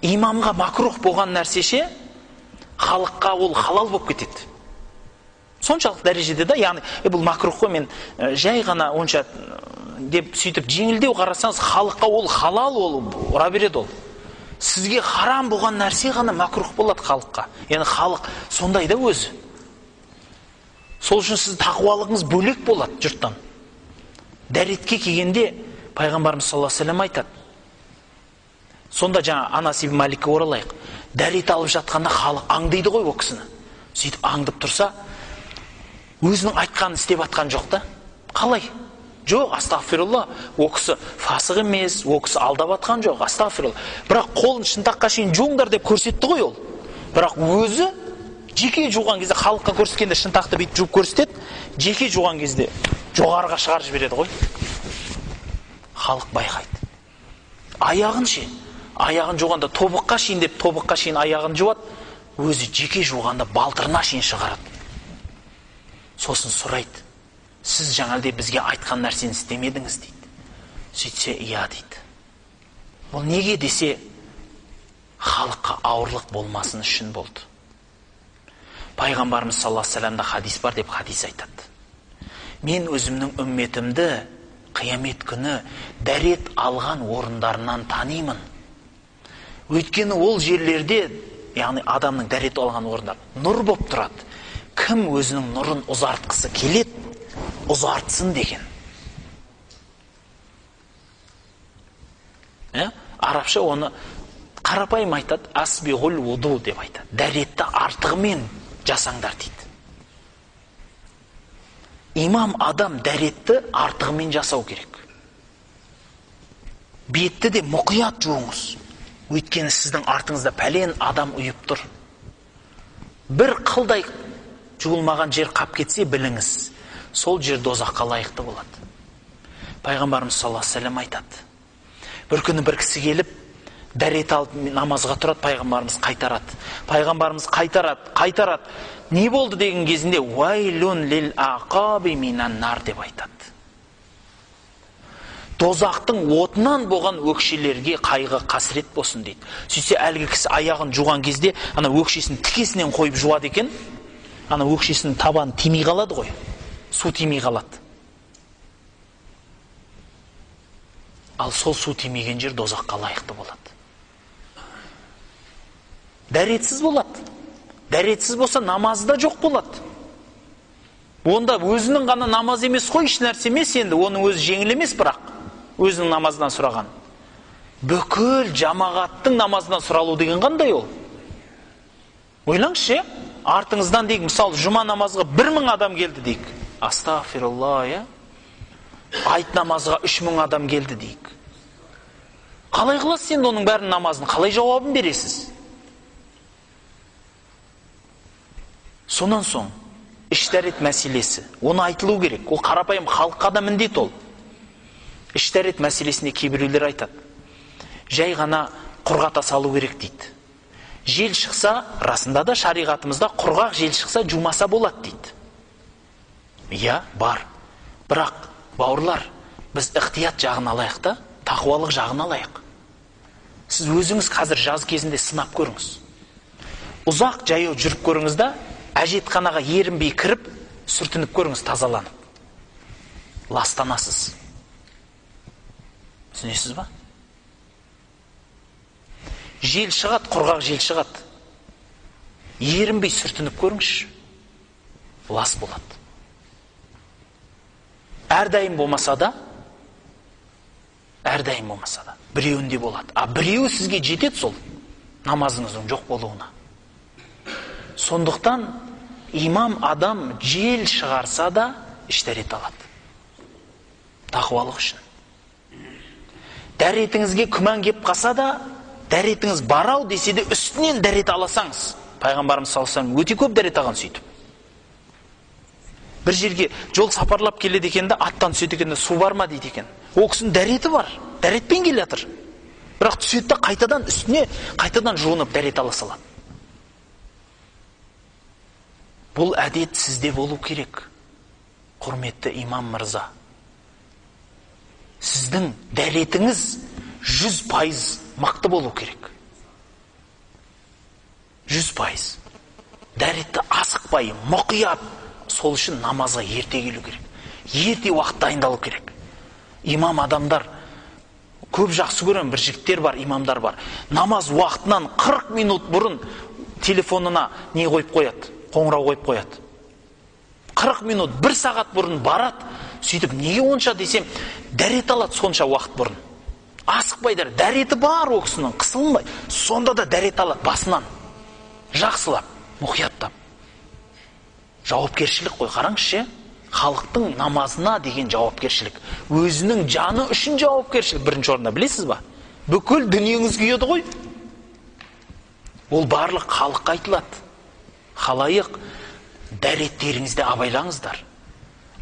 S1: Имамға макрух болған нәрсеше, халыққа ол халал болып кетеді. Соншалық дәрежеде да, яғни, бұл макрух қой, мен жай ғана онша деп сөйтіп жеңілдеу қарасаңыз, халыққа ол халал, ол ұра береді ол. Сізге харам болған нәрсе ғана макрух болады халыққа. Яғни халық сондай да өзі. Сол үшін сіз тақуалығыңыз бөлек болады жұрттан. Дәретке келгенде Пайғамбарымыз саллаллаху алейхи ва саллям айтады. Сонда жаңа Анас ибн Маликке оралайық. Дәрет алып жатқанда халық аңдайды ғой ол кісіні. Сөйтіп аңдып тұрса, өзінің айтқанын істеп атқан жоқ та. Қалай? Жоқ, астағфирулла. Ол кісі фасық емес, ол кісі алдап атқан жоқ, астағфирулла. Бірақ қолын шынтаққа шейін жуыңдар деп көрсетті ғой ол. Бірақ өзі жеке жуған кезде халыққа көрсеткенде шынтақты бүйтіп жуып көрсетеді, жеке жуған кезде жоғарыға шығарып жібереді ғой. Халық байқайды. Аяғын ше, аяғын жуғанда тобыққа шейін деп тобыққа шейін аяғын жуады, өзі жеке жуғанда балтырына шейін шығарады. Сосын сұрайды, сіз жаңалде бізге айтқан нәрсені істемедіңіз дейді. Сөйтсе, иә дейді. Бұл неге десе, халыққа ауырлық болмасын үшін болды. Пайғамбарымыз саллаллаху алейхи ва саллямда хадис бар деп хадис айтады. Мен өзімнің үмметімді қиямет күні дәрет алған орындарынан танимын. Өйткені ол жерлерде, яғни адамның дәрет алған орындар нұр болып тұрады. Кім өзінің нұрын ұзартқысы келеді, ұзартсын деген. Арабша оны қарапайым айтады, асбиғул вуду деп айтады. Дәретті артығымен жасаңдар дейді. Имам адам дәретті артығымен жасау керек. Бетті де мұқият жуыңыз. Өйткені сіздің артыңызда пәлен адам ұйып тұр. Бір қылдай жуылмаған жер қап кетсе біліңіз, сол жер дозаққа лайықты болады. Пайғамбарымыз саллаллаху алейхи ва саллям айтады. Бір күні бір кісі келіп, дәрет алып намазға тұрады, пайғамбарымыз қайтарады. Пайғамбарымыз қайтарады. Не болды деген кезінде уайлун лил ақаби минан нар деп айтады. Дозақтың отынан болған өкшелерге қайғы қасірет болсын дейді. Сөйтсе әлгі кісі аяғын жуған кезде ана өкшесін тікесінен қойып жуады екен. Ана өкшесінің табаны тимей қалады ғой. Су тимей қалады. Ал сол су тимеген жер дозаққа лайықты болады. Дәретсіз болады. Дәретсіз болса намазы да жоқ болады. Онда өзінің ғана намаз емес қой, еш нәрсе емес енді. Оның өзі жеңіл емес, бірақ өзінің намазынан сұраған. Бүкіл жамағаттың намазынан сұралу деген қандай ол? Ойлаңызшы, артыңыздан дейік, мысалы, жұма намазға 1000 адам келді дейік. Астағфирулла, я. Айт намазға 3000 адам келді дейік. Қалай қыласыз сен оның бәрін намазын? Қалай жауабын бересіз? Сонан соң, іш-дәрет мәселесі. Оны айтылу керек. Ол қарапайым халыққа да міндет ол. Іш-дәрет мәселесіне кейбіреулер айтады. Жай ғана құрғата салу керек дейді. Жел шықса, расында да шариғатымызда құрғақ жел шықса жумаса болады дейді. Иә, бар. Бірақ, бауырлар, біз ықтият жағын алайық та, тақуалық жағын алайық. Сіз өзіңіз қазір жаз кезінде сынап көріңіз. Ұзақ жаяу жүріп көріңіз да, әжетханаға ерінбей кіріп, сүртініп көріңіз тазаланып. Ластанасыз. Түсінесіз ба? Жел шығады, құрғақ жел шығады. Ерінбей сүртініп көріңізші. Лас болады. Әрдайым болмаса да, біреуінде болады. А біреуі сізге жетеді сол намазыңыздың жоқ болуына. Сондықтан имам адам жел шығарса да іш-дәрет алады. Тақуалық үшін. Дәретіңізге күмән кеп қалса да, дәретіңіз барау десе де үстінен дәрет аласаңыз. Пайғамбарымыз саллаллаху алейхи ва саллям өте көп дәрет алған сөйтіп. Бір жерге жол сапарлап келеді екен де, аттан түседі екен де, су бар ма дейді екен. Ол кісінің дәреті бар, дәретпен келе жатыр. Бірақ түседі де қайтадан үстіне, қайтадан жуынып дәрет ала салады. Бұл әдет сізде болу керек, құрметті имам мырза. Сіздің дәретіңіз 100% мықты болу керек. 100%. Дәретті асықпай, мұқият, сол үшін намазға ерте келу керек. Ерте уақыт дайындалу керек. Имам адамдар, көп жақсы көрем, бір жігіттер бар, имамдар бар. Намаз уақытынан 40 минут бұрын телефонына не қойып қояды? Қоңырау қойып қояды. 40 минут, 1 сағат бұрын барады, Сөйтіп неге онша десем, дәрет алады сонша уақыт бұрын. Асықпай дәреті бар ол кісінің, қысылмай. Сонда да дәрет алады басынан. Жақсылап, мұқияттап. Жауапкершілік қой, қараңызшы. Халықтың намазына деген жауапкершілік. Өзінің жаны үшін жауапкершілік бірінші орында, білесіз ба? Бүкіл дүниеңіз күйеді ғой. Ол барлық халыққа айтылады. Халайық, дәреттеріңізді абайлаңыздар.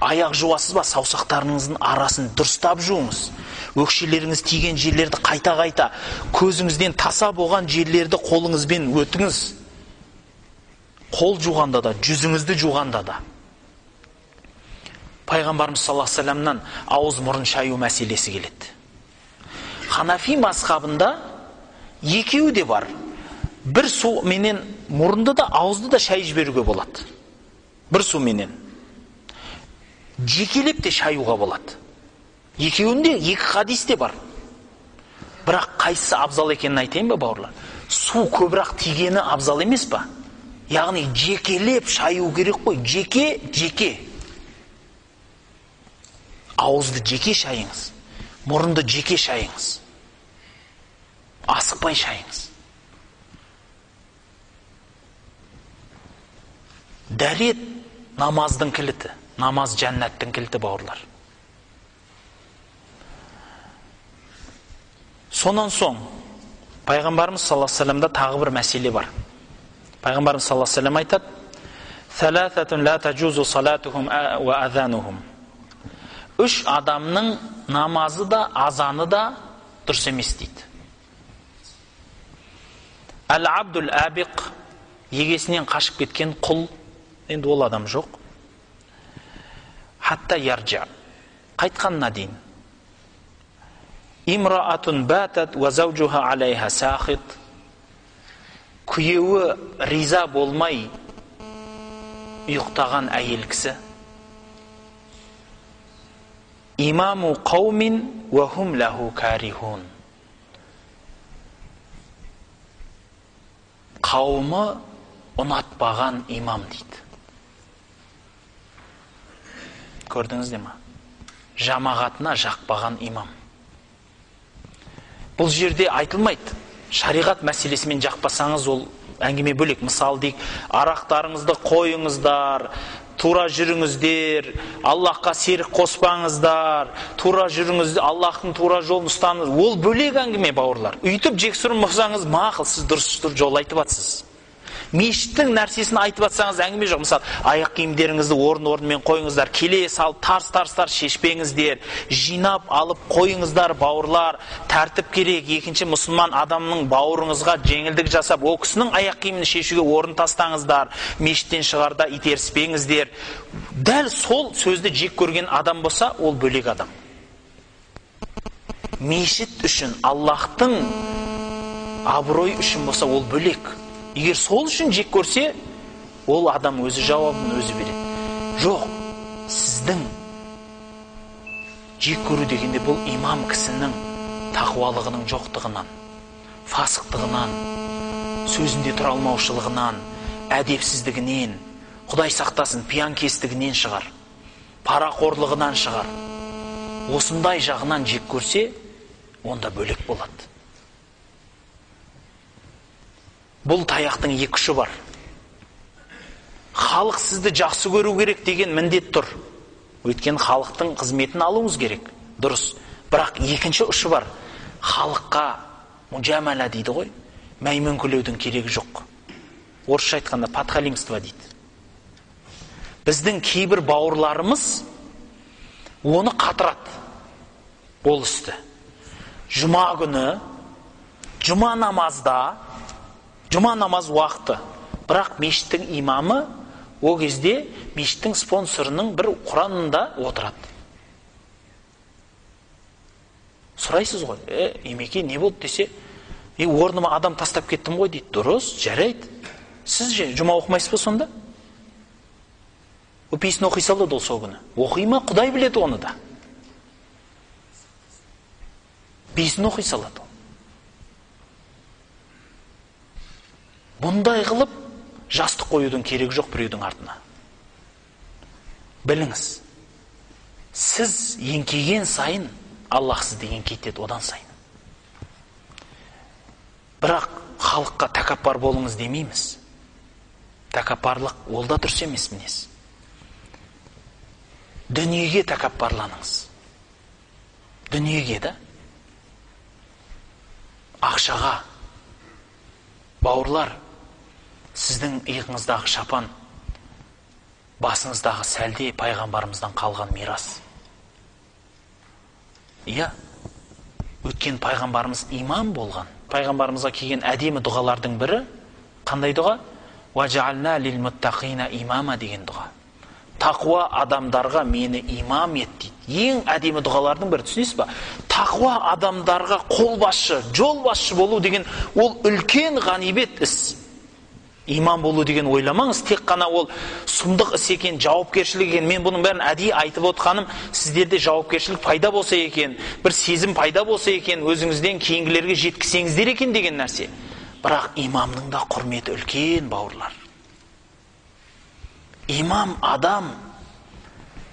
S1: Аяқ жуасыз ба, саусақтарыңыздың арасын дұрыстап жуыңыз. Өкшелеріңіз тиген жерлерді қайта-қайта, көзіңізден таса болған жерлерді қолыңызбен өтіңіз. Қол жуғанда да, жүзіңізді жуғанда да. Пайғамбарымыз саллаллаху алейхи ва салламнан ауыз мұрын шаю мәселесі келеді. Ханафи мазхабында екеуі де бар. Бір суменен мұрынды да, ауызды да шай жіберуге болады. Бір суменен. Жекелеп те шаюға болады. Екеуінде екі хадис те бар. Бірақ қайсысы абзал екенін айтайын ба, бауырлар? Су көбірек тигені абзал емес па? Яғни жекелеп шаю керек қой. Жеке. Ауызды жеке шайыңыз. Мұрынды жеке шайыңыз. Асықпай шайыңыз. Дәрет намаздың кілті. Намаз жәннаттың кілті, бауырлар. Сонан соң, Пайғамбарымыз саллаллаху алейхи ва салламда тағы бір мәселе бар. Пайғамбарымыз саллаллаху алейхи ва саллям айтады: "Саласатун ла таджузу салатухум ва азанухум." Үш адамның намазы да, азаны да дұрыс емес дейді. Әл-абдул абиқ, егесінен қашып кеткен құл, енді ол адам жоқ. Хатта ярджа, қайтқанына дейін. Имраатун батат ва заужуха алейха сахит, күйеуі риза болмай ұйықтаған әйел кісі. Имаму қаумин ва хум лаху карихун, қауымы ұнатпаған имам дейді. Көрдіңіз ма? Жамағатына жақпаған имам. Бұл жерде айтылмайды. Шариғат мәселесімен жақпасаңыз, ол әңгіме бөлек. Мысал дейік, арақтарыңызды қойыңыздар, тура жүріңіздер, Аллахқа серік қоспаңыздар, тура жүріңіздер, Аллахтың тура жолын ұстаныңыз. Ол бөлек әңгіме, бауырлар. Үйтіп жексұрын болсаңыз, мақұл, сіз дұрыс жол айтып жатсыз. Мешіттің нәрсесін айтып жатсаңыз әңгіме жоқ. Мысалы, аяқ киімдеріңізді орын-орнымен қойыңыздар, келе салып тарс-тарстар шешпеңіздер, жинап алып қойыңыздар, бауырлар. Тәртіп керек. Екінші, мұсылман адамның бауырыңызға жеңілдік жасап, о кісінің аяқ киімін шешуге орын тастаңыздар, мешіттен шығарда итеріспеңіздер. Дәл сол сөзді жек көрген адам болса, ол бөлек адам. Мешіт үшін, Аллахтың абырой үшін болса, ол бөлек. Егер сол үшін жек көрсе, ол адам өзі жауабын өзі береді. Жоқ, сіздің жек көру дегенде бұл имам кісінің тақуалығының жоқтығынан, фасықтығынан, сөзінде тұра алмаушылығынан, әдепсіздігінен, Құдай сақтасын, пиянкестігінен шығар, парақорлығынан шығар. Осындай жағынан жек көрсе, онда бөлек болады. Бұл таяқтың екі ұшы бар. Халық сізді жақсы көру керек деген міндет тұр. Өйткені халықтың қызметін алуыңыз керек. Дұрыс. Бірақ екінші ұшы бар. Халыққа мужамала дейді ғой. Мәймөнкілеудің керегі жоқ. Орысша айтқанда подхалимство дейді. Біздің кейбір бауырларымыз оны қатырады. Ол істі. Жұма күні, жұма намазда, жұма намаз уақыты. Бірақ мешіттің имамы о кезде мешіттің спонсорының бір құранында отырады. Сұрайсыз ғой, емеке не болды десе, орныма адам тастап кеттім ғой дейді. Дұрыс, жарайды. Сіз же жұма оқымайсыз ба сонда? Өпейсін оқи салады ол сол күні. Оқи ма, Құдай біледі оны да. Бейсін оқи салады. Бұндай қылып, жастық қоюдың керегі жоқ біреудің артына. Біліңіз, Сіз еңкейген сайын Аллах сізді еңкейтеді одан сайын. Бірақ халыққа тәкаппар болыңыз демейміз. Тәкаппарлық ол да дұрыс емес мінез. Дүниеге тәкаппарланыңыз. Дүниеге да. Ақшаға. Бауырлар, сіздің иығыңыздағы шапан, басыңыздағы сәлде пайғамбарымыздан қалған мирас. Иә, өткен пайғамбарымыз имам болған. Пайғамбарымызға келген әдемі дұғалардың бірі қандай дұға? «Ваджална лил муттақина имама» деген дұға. Тақуа адамдарға мені имам ет дейді. Ең әдемі дұғалардың бірі, түсінесіз ба? Тақуа адамдарға қолбасшы, жолбасшы болу деген ол үлкен ғанибет іс. Имам болу деген ойламаңыз, тек қана ол сұмдық іс екен, жауапкершілік екен. Мен бұның бәрін әдейі айтып отқаным, сіздерде жауапкершілік пайда болса екен, бір сезім пайда болса екен, өзіңізден кейінгілерге жеткізсеңіздер екен деген нәрсе. Бірақ имамның да құрметі үлкен, бауырлар. Имам адам,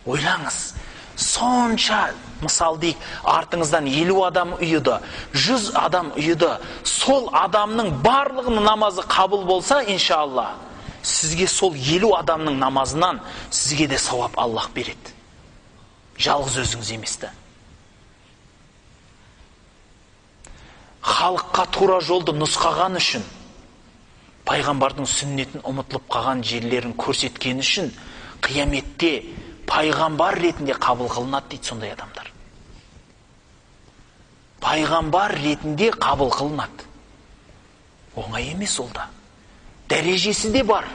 S1: ойлаңыз, сонша, мысал дейік, артыңыздан 50 адам үйіді, 100 адам үйіді, сол адамның барлығының намазы қабыл болса, иншалла, сізге сол 50 адамның намазынан сізге де сауап Аллах береді. Жалғыз өзіңіз еместі. Халыққа тура жолды нұсқаған үшін, пайғамбардың сүннетін ұмытылып қалған жерлерін көрсеткен үшін, қияметте пайғамбар ретінде қабыл қылынады дейді сондай адамдар. Пайғамбар ретінде қабыл қылынады. Оңай емес ол да. Дәрежесі де бар.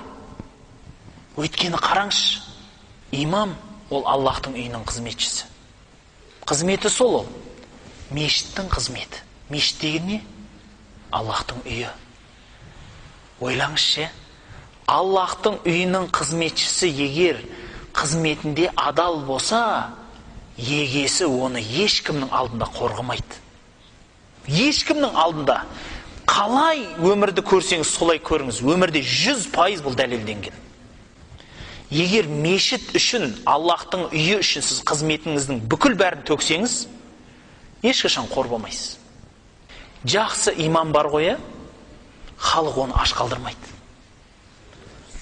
S1: Өйткені қараңызшы, имам ол Аллахтың үйінің қызметшісі. Қызметі сол ол. Мешіттің қызметі. Мешіт деген не? Аллахтың үйі. Ойлаңызшы, Аллахтың үйінің қызметшісі егер қызметінде адал болса, егесі оны ешкімнің алдында қорғамайды. Ешкімнің алдында. Қалай өмірді көрсеңіз, солай көріңіз. Өмірде 100% бұл дәлелденген. Егер мешіт үшін, Аллахтың үйі үшін сіз қызметіңіздің бүкіл бәрін төксеңіз, ешқашан қорбамайсыз. Жақсы имам бар ғой, халық оны аш қалдырмайды.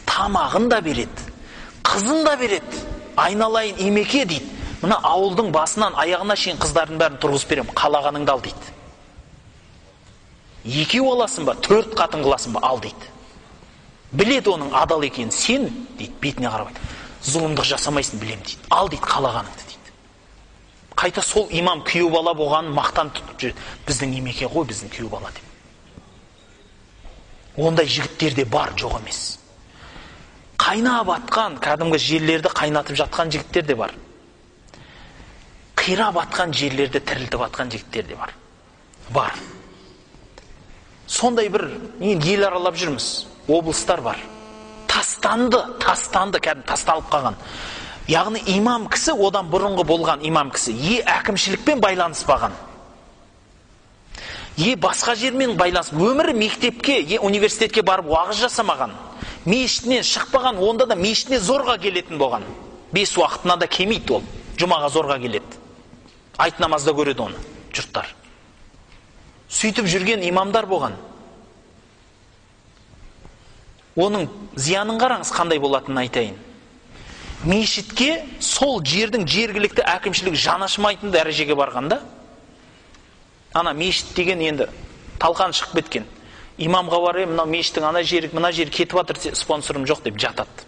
S1: Тамағын да береді, қызын да береді. Айналайын имеке дейді. Мына ауылдың басынан аяғына шейін қыздардың бәрін тұрғызып берем, қалағаныңды ал дейді. 2 аласың ба, 4 қатын қыласың ба, ал дейді. Біледі оның адал екенін, сен дейді, бетіне қарап айтады. Зұлымдық жасамайсың, білем дейді. Ал дейді, қалағаныңды дейді. Қайта сол имам күйеу бала болғанын мақтан тұтып жүреді. Біздің имеке ғой, біздің күйеу бала деп. Ондай жігіттер де бар, жоқ емес. Қайнап атқан, кәдімгі жерлерді қайнатып жатқан жігіттер де бар. Қирап атқан жерлерді тірілтіп атқан жігіттер де бар. Бар. Сондай бір ел аралап жүрміз. Облыстар бар. Тастанды, кәдімгі тасталып қалған. Яғни имам кісі, одан бұрынғы болған имам кісі, әкімшілікпен байланыспаған. Басқа жермен байланыс, өмірі мектепке, университетке барып уағыз жасамаған. Мешітінен шықпаған, онда да мешітіне зорға келетін болған. 5 уақытына да келмейді ол. Жұмаға зорға келеді. Айт намазда көреді оны, жұрттар. Сөйтіп жүрген имамдар болған. Оның зиянын қараңыз қандай болатынын айтайын. Мешітке сол жердің жергілікті әкімшілік жанашымайтын дәрежеге барғанда, ана мешіт деген енді талқан шығып кеткен. Имамға барып, мына мешіттің ана жері, мына жері кетіп жатыр, спонсорым жоқ деп жатады.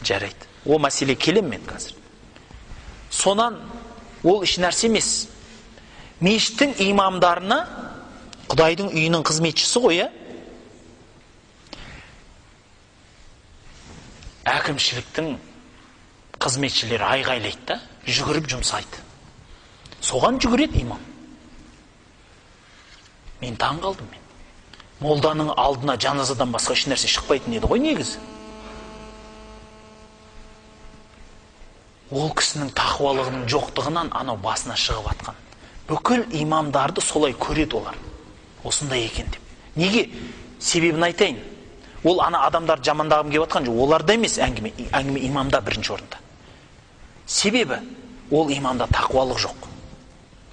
S1: Жарайды. О мәселе келем мен қазір. Сонан ол еш нәрсе емес. Мешіттің имамдарына Құдайдың үйінің қызметшісі ғой, әкімшіліктің қызметшілері айғайлайды да, жүгіріп жұмсайды. Соған жүгіреді имам. Мен таң қалдым мен. Молданың алдына жаназадан басқа еш нәрсе шықпайтын еді ғой негізі. Ол кісінің тақуалығының жоқтығынан анау басына шығып атқан. Бүкіл имамдарды солай көреді олар. Осындай екен деп. Неге? Себебін айтайын. Ол ана адамдар жамандағым келіп атқан жоқ. Оларда емес әңгіме имамда бірінші орында. Себебі ол иманда тақуалық жоқ.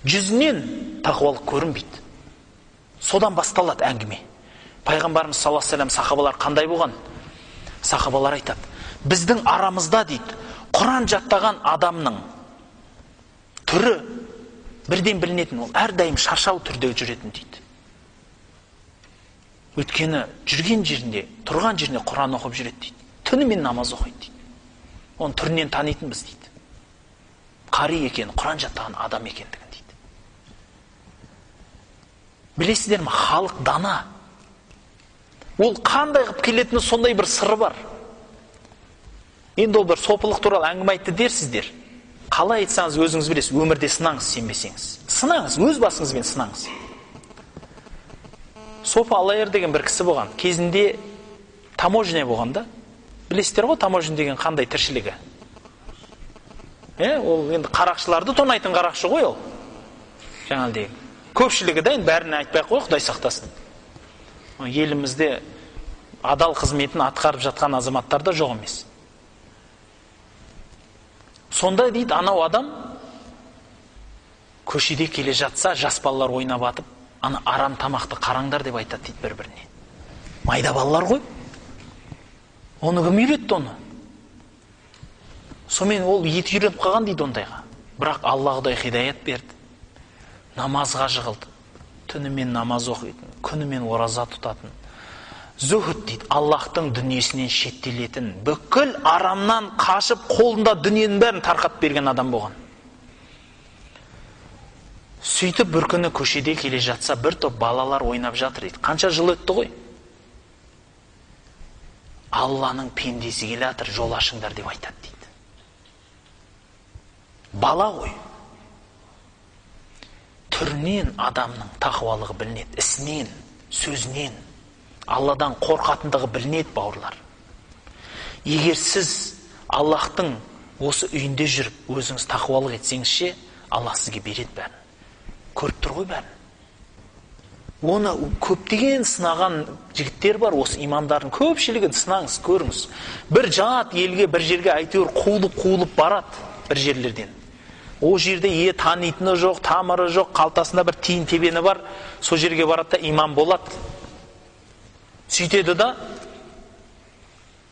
S1: Жүзінен тақуалық көрінбейді. Содан басталады әңгіме. Пайғамбарымыз саллаллаху алейхи ва саллям сахабалар қандай болған? Сахабалар айтады, біздің арамызда дейді, Құран жаттаған адамның түрі бірден білінетін, ол әрдайым шаршау түрде жүретін дейді. Өйткені жүрген жерінде, тұрған жерінде Құран оқып жүреді дейді. Түнімен намаз оқиды дейді. Оның түрінен танитын біз дейді. Қари екен, Құран жаттаған адам екендігін дейді. Білесіздер ме, халық дана. Ол қандай қып келетіні сондай бір сыры бар. Енді ол бір сопылық туралы әңгіме айтты дерсіздер. Қалай айтсаңыз өзіңіз білесіз, өмірде сынаңыз, сенбесеңіз. Сынаңыз, өз басыңызбен сынаңыз. Сопы Алайыр деген бір кісі болған. Кезінде таможня болғанда, білесіздер ғой, таможня деген қандай тіршілігі. Ол енді қарақшыларды тонайтын қарақшы ғой ол. Жаңағыдай. Көпшілігі де енді бәріне айтпай қой, Құдай сақтасын. Елімізде адал қызметін атқарып жатқан азаматтар да жоқ емес. Сонда дейді, анау адам көшеде келе жатса, жас балалар ойнап атып, ана арам тамақты қараңдар деп айтады дейді бір-біріне. Майда балалар ғой. Оны кім үйретті оны? Сонымен ол ет үйреніп қалған дейді ондайға. Бірақ Алла Құдай хидаят берді. Намазға жығылды. Түнімен намаз оқитын, күнімен ораза тұтатын. Зүхід дейді, Аллахтың дүниесінен шеттелетін, бүкіл арамнан қашып, қолында дүниенің бәрін тарқатып берген адам болған. Сөйтіп бір күні көшеде келе жатса, бір топ балалар ойнап жатыр дейді. Қанша жыл өтті ғой? Алланың пендесі келе жатыр, жол ашыңдар деп айтады дейді. Бала ғой. Түрінен адамның тақуалығы білінеді, ісінен, сөзінен, Алладан қорқатындығы білінеді, бауырлар. Егер сіз Аллахтың осы үйінде жүріп, өзіңіз тақуалық етсеңізше, Аллах сізге береді бәрін. Көріп тұр ғой бәрін. Оны көптеген сынаған жігіттер бар, осы имамдардың көпшілігін сынаңыз, көріңіз. Бір жат елге, бір жерге әйтеуір қуылып барады бір жерлерден. О жерде танитыны жоқ, тамыры жоқ, қалтасында бір тиын тебені бар, сол жерге барады да имам болады. Сөйтеді да,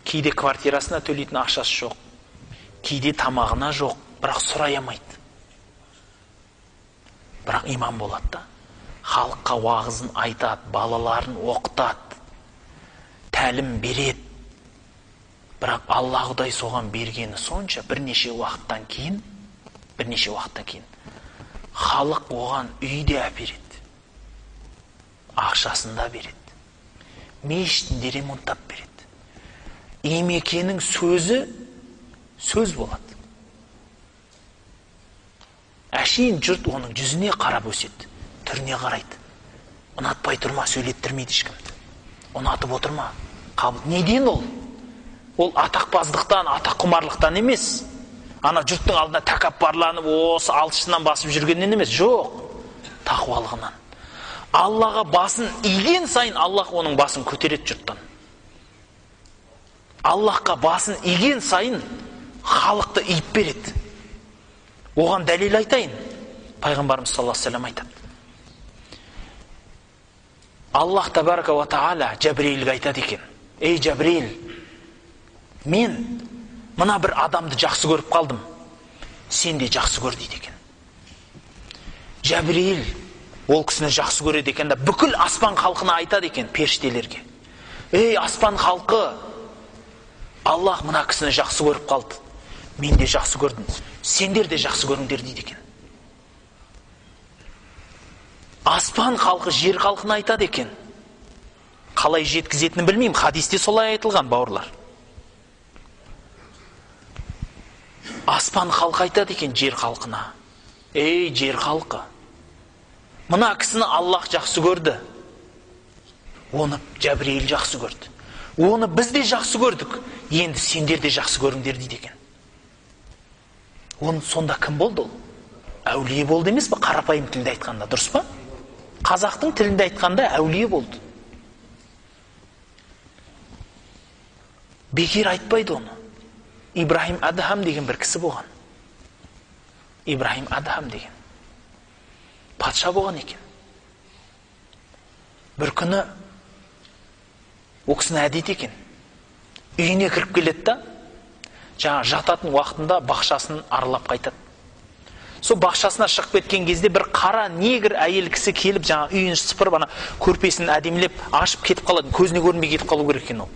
S1: кейде квартирасына төлейтін ақшасы жоқ, кейде тамағына жоқ, бірақ сұрай алмайды. Бірақ имам болады да, халыққа уағызын айтады, балаларын оқытады, тәлім береді. Бірақ Алла Құдай соған бергені сонша бірнеше уақыттан кейін халық оған үйде әпереді, ақшасында береді, мешітінде ремонттап береді. Имекенің сөзі сөз болады. Әшейін жұрт оның жүзіне қарап өседі, түріне қарайды. Ұнатпай тұрма, сөйлеттірмейді ешкімді. Ұнатып отырма, қабыл. Неден ол? Ол атақпаздықтан, атаққұмарлықтан емес. Ана жұрттың алдына тәкаппарланып, осы алшысынан басып жүргеннен емес, жоқ. Тақуалығынан. Аллаға басын иген сайын, Аллах оның басын көтереді жұрттан. Аллахқа басын иген сайын, халықты иіп береді. Оған дәлел айтайын. Пайғамбарымыз саллаллаху алейхи ва саллям айтады. Аллах табарака ва тааля Жабриилге айтады екен: ей Жабриил, мен мына бір адамды жақсы көріп қалдым, сен де жақсы көр дейді екен. Жабриил ол кісіні жақсы көреді екен да, бүкіл аспан халқына айтады екен, періштелерге: ей аспан халқы, Аллах мына кісіні жақсы көріп қалды, мен де жақсы көрдім, сендер де жақсы көріңдер дейді екен. Аспан халқы жер халқына айтады екен. Қалай жеткізетінін білмеймін, хадисте солай айтылған, бауырлар. Аспан халқы айтады екен жер халқына: ей жер халқы, мына кісіні Аллах жақсы көрді, оны Жабриил жақсы көрді, оны біз де жақсы көрдік, енді сендер де жақсы көріңдер дейді екен. Оны сонда кім болды ол? Әулие болды емес пе? Қарапайым тілде айтқанда, дұрыс па? Қазақтың тілінде айтқанда әулие болды. Бекер айтпайды оны. Ибрахим Адхам деген бір кісі болған. Ибрахим Адхам деген патша болған екен. Бір күні ол кісінің әдеті екен, үйіне кіріп келеді да, жаңа жататын уақытында бақшасын аралап қайтады. Сол бақшасына шығып кеткен кезде бір қара негр әйел кісі келіп, жаңа үйін сыпырып, ана көрпесін әдемілеп ашып кетіп қалады. Көзіне көрінбей кетіп қалу керек екен ол.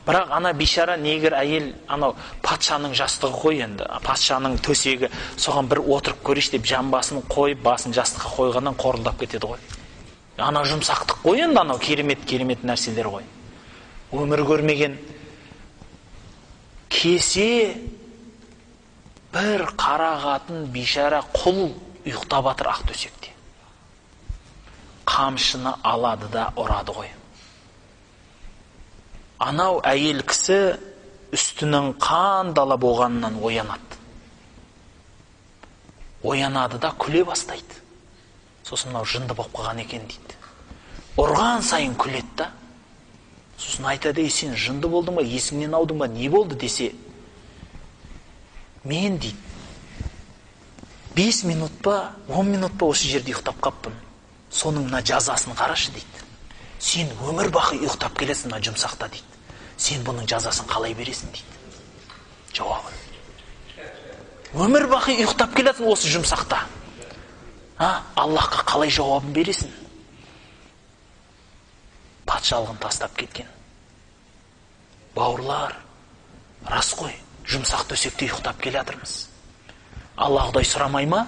S1: Бірақ ана бейшара негр әйел, анау патшаның жастығы ғой енді, патшаның төсегі, соған бір отырып көрейші деп жамбасын қойып, басын жастыққа қойғаннан қорылдап кетеді ғой. Ана жұмсақтық қой енді, анау керемет нәрселер ғой. Өмір көрмеген кесе бір қара қатын бейшара құл ұйықтап жатыр ақ төсекте. Қамшыны алады да ұрады ғой. Анау әйел кісі үстінің қандала болғанынан оянады. Оянады да күле бастайды. Сосын мынау жынды болып қалған екен дейді. Ұрған сайын күледі да. Сосын айтады, сен жынды болдың ба, есіңнен аудың ба, не болды десе, мен дейді 5 минут па 10 минут па осы жерде ұйықтап қаппын, соның мына жазасын қарашы дейді. Сен өмір бақи ұйықтап келесің мына жұмсақта дейді. Сен бұның жазасын қалай бересің дейді. Жауабы, өмір бақи ұйықтап келесің осы жұмсақта, Аллахқа қалай жауабын бересің? Патшалығын тастап кеткен. Бауырлар, рас қой, жұмсақ төсекте ұйықтап келе жатырмыз. Алла Құдай сұрамай ма?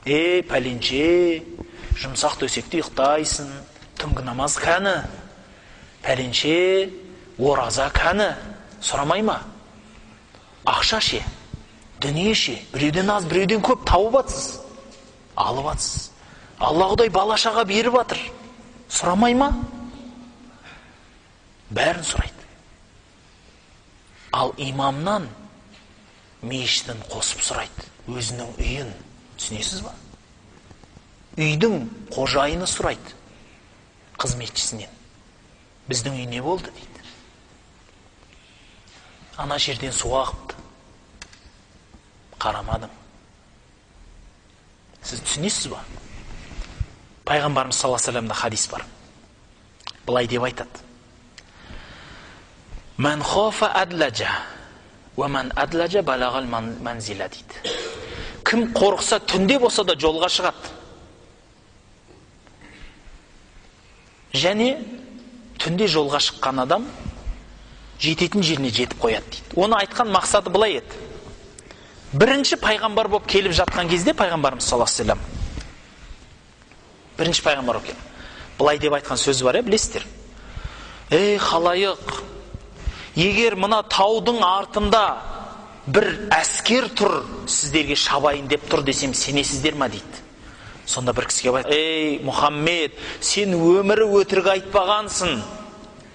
S1: Пәленше, жұмсақ төсекте ұйықтайсың, түнгі намаз кәні, пәленше, ораза кәні, сұрамай ма? Ақша ше, дүние ше, біреуден аз, біреуден көп тауып атсыз, алып атсыз. Алла Құдай балашаға беріп атыр, сұрамай ма? Бәрін сұрайды. Ал имамнан мешіттің қосып сұрайды, өзінің үйін. Түсінесіз ба? Үйдің қожайыны сұрайды қызметшісінен, біздің үй не болды дейді. Ана жерден су ағыпты, қарамадым. Сіз түсінесіз ба? Пайғамбарымыз саллаллаху алейхи ва саллямда хадис бар. Былай деп айтады: Мән хофа адлажа, ва мән адлажа балағал манзила дейді. Кім қорықса түнде болса да жолға шығады. Және түнде жолға шыққан адам жететін жеріне жетіп қояды дейді. Оны айтқан мақсаты былай еді. Бірінші пайғамбар болып келіп жатқан кезде пайғамбарымыз саллаллаху алейхи ва саллям, бірінші пайғамбар болып келіп, былай деп айтқан сөзі бар, білесіздер. Ей халайық, егер мына таудың артында бір әскер тұр, сіздерге шабайын деп тұр десем, сенесіздер ма дейді. Сонда бір кісіге айтты: ей Мұхаммед, сен өмірі өтірік айтпағансың,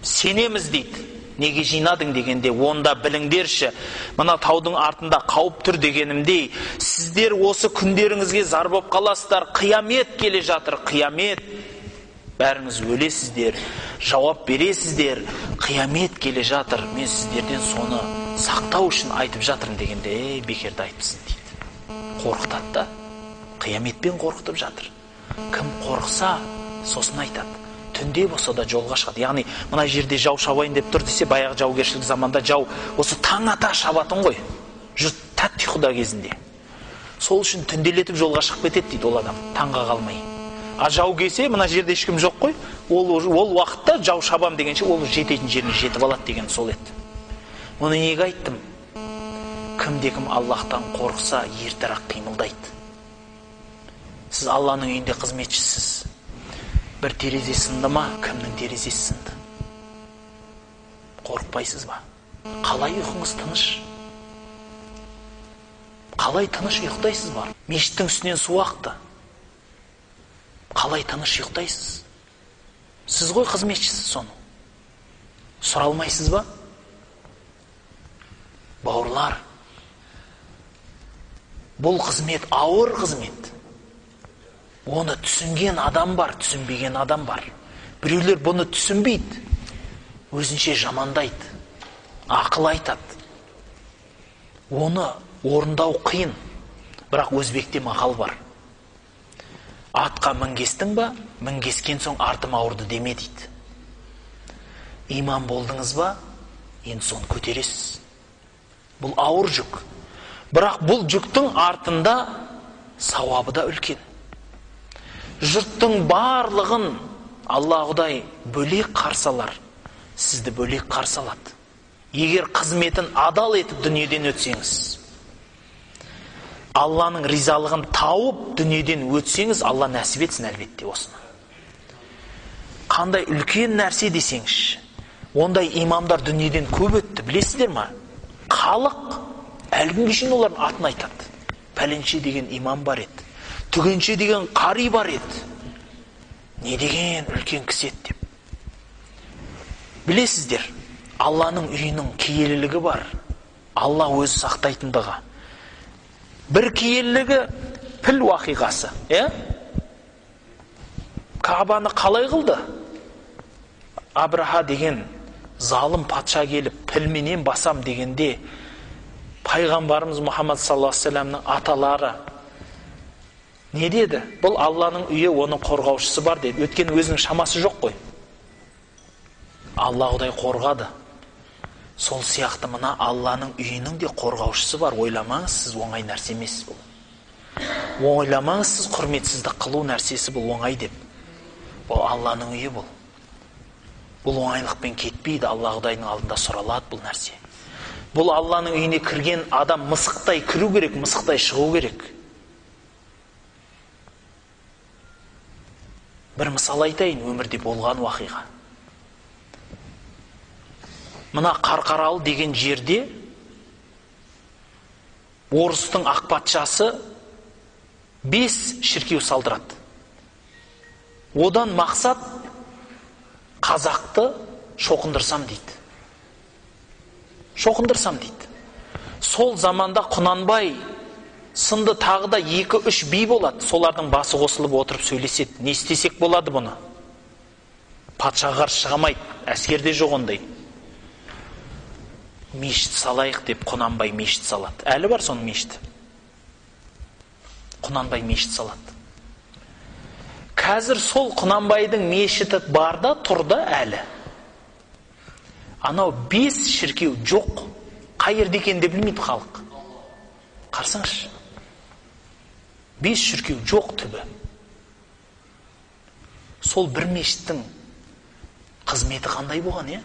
S1: сенеміз дейді. Неге жинадың дегенде, онда біліңдерші, мына таудың артында қауіп тұр дегенімдей, сіздер осы күндеріңізге зар болып қаласыздар, қиямет келе жатыр, қиямет. Бәріңіз өлесіздер, жауап бересіздер, қиямет келе жатыр, мен сіздерден соны сақтау үшін айтып жатырмын дегенде, бекерді айтыпсың дейді. Қорқытады да, қияметпен қорқытып жатыр. Кім қорықса, сосын айтады, түнде болса да жолға шығады. Яғни мына жерде жау шабайын деп тұр десе, баяғы жаугершілік заманда жау осы таң ата шабатын ғой, жұрт тәтті ұйқыда кезінде. Сол үшін түнделетіп жолға шығып кетеді дейді ол адам, таңға қалмай. А жау келсе, мына жерде ешкім жоқ қой, ол уақытта жау шабам дегенше, ол жететін жеріне жетіп алады деген сол еді. Оны неге айттым? Кімде-кім Аллахтан қорықса, ертерек қимылдайды. Сіз Алланың үйінде қызметшісіз. Бір терезе сынды ма, кімнің терезесі сынды? Қорықпайсыз ба? Қалай ұйқыңыз тыныш? Қалай тыныш ұйықтайсыз бар? Мешіттің үстінен су ақты. Қалай тыныш ұйықтайсыз? Сіз ғой қызметшісіз соны. Сұралмайсыз ба? Бауырлар, бұл қызмет ауыр қызмет. Оны түсінген адам бар, түсінбеген адам бар. Біреулер бұны түсінбейді, өзінше жамандайды, ақыл айтады. Оны орындау қиын. Бірақ өзбекте мақал бар. Атқа мінгестің ба, мінгескен соң артым ауырды деме дейді. Имам болдыңыз ба, енді соны көтересіз. Бұл ауыр жүк. Бірақ бұл жүктің артында сауабы да үлкен. Жұрттың барлығын Алла Құдай бөлек қарсы алар, сізді бөлек қарсы алады. Егер қызметін адал етіп дүниеден өтсеңіз, Алланың ризалығын тауып дүниеден өтсеңіз, Алла нәсіп етсін әлбетте осыны. Қандай үлкен нәрсе десеңізші. Ондай имамдар дүниеден көп өтті, білесіздер ма? Халық әлгінге шейін олардың атын айтады. Пәленше деген имам бар еді, түгенше деген қари бар еді. Не деген үлкен кісі еді деп. Білесіздер, Алланың үйінің киелілігі бар. Алла өзі сақтайтындығы. Бір киелілігі піл уақиғасы. Каабаны қалай қылды? Абраха деген залым патша келіп пілменен басам дегенде, пайғамбарымыз Мұхаммад саллаллаху алейхи вассаламның аталары не деді? Бұл Алланың үйі, оның қорғаушысы бар деді. Өйткені өзінің шамасы жоқ қой. Алла Құдай қорғады. Сол сияқты мына Алланың үйінің де қорғаушысы бар. Ойламаңыз, сіз оңай нәрсе емес бұл. Ойламаңыз, сіз құрметсіздік қылу нәрсесі бұл оңай деп. Бұл Алланың үйі бұл. Бұл оңайлықпен кетпейді. Алла Құдайдың алдында сұралады бұл нәрсе. Бұл Алланың үйіне кірген адам мысықтай кіру керек, мысықтай шығу керек. Бір мысал айтайын, өмірде болған уақиға. Мына Қарқаралы деген жерде орыстың ақ патшасы 5 шіркеу салдырады. Одан мақсат қазақты шоқындырсам дейді. Шоқындырсам дейді. Сол заманда Құнанбай сынды тағы да 2-3 би болады. Солардың басы қосылып отырып сөйлеседі. Не істесек болады бұны? Патшаға қарсы шығамайды. Әскерде жоқ ондай. Мешіт салайық деп Құнанбай мешіт салады. Әлі бар соның мешіті. Құнанбай мешіт салады. Қазір сол Құнанбайдың мешіті барда тұрды әлі. Анау 5 шіркеу жоқ. Қай жерде екенін де білмейді халық. Қарсаңызшы. 5 шіркеу жоқ түбі. Сол бір мешіттің қызметі қандай болған,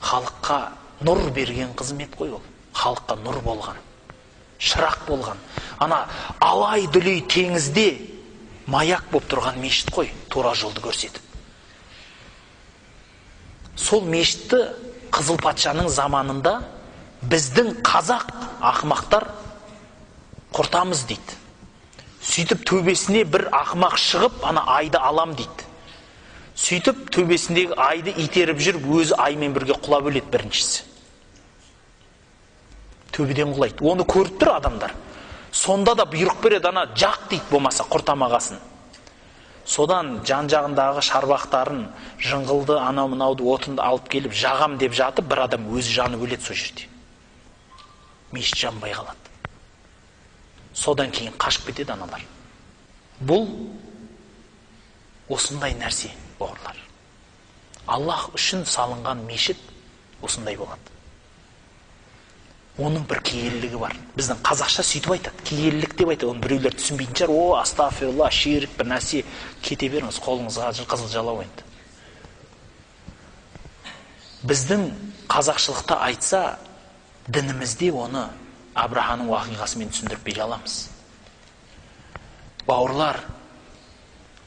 S1: Халыққа нұр берген қызмет қой ол. Халыққа нұр болған. Шырақ болған. Ана алай-дүлей теңізде маяк болып тұрған мешіт қой, тура жолды көрсетіп. Сол мешітті Қызыл патшаның заманында біздің қазақ ақымақтар құртамыз дейді. Сөйтіп төбесіне бір ақымақ шығып, ана айды алам дейді. Сөйтіп төбесіндегі айды итеріп жүріп, өзі аймен бірге құлап өледі біріншісі. Төбеден құлайды. Оны көріп тұр адамдар. Сонда да бұйрық береді, ана жақ дейді болмаса құртамағасын. Содан жан-жағындағы шарбақтарын, жыңғылды, анау-мынауды, отынды алып келіп жағам деп жатып, бір адам өзі жаны өледі сол жерде. Мешіт жанбай қалады. Содан кейін қашып кетеді аналар. Бұл осындай нәрсе, бауырлар. Аллах үшін салынған мешіт осындай болады. Оның бір киелілігі бар. Біздің қазақша сөйтіп айтады. Киелілік деп айтады. Оны біреулер түсінбейтін шығар. О, астағфирулла, ширк бір нәрсе. Кете беріңіз, қолыңызға қызыл жалау енді. Біздің қазақшылықта айтса, дінімізде оны Абраханың уақиғасымен түсіндіріп бере аламыз. Бауырлар,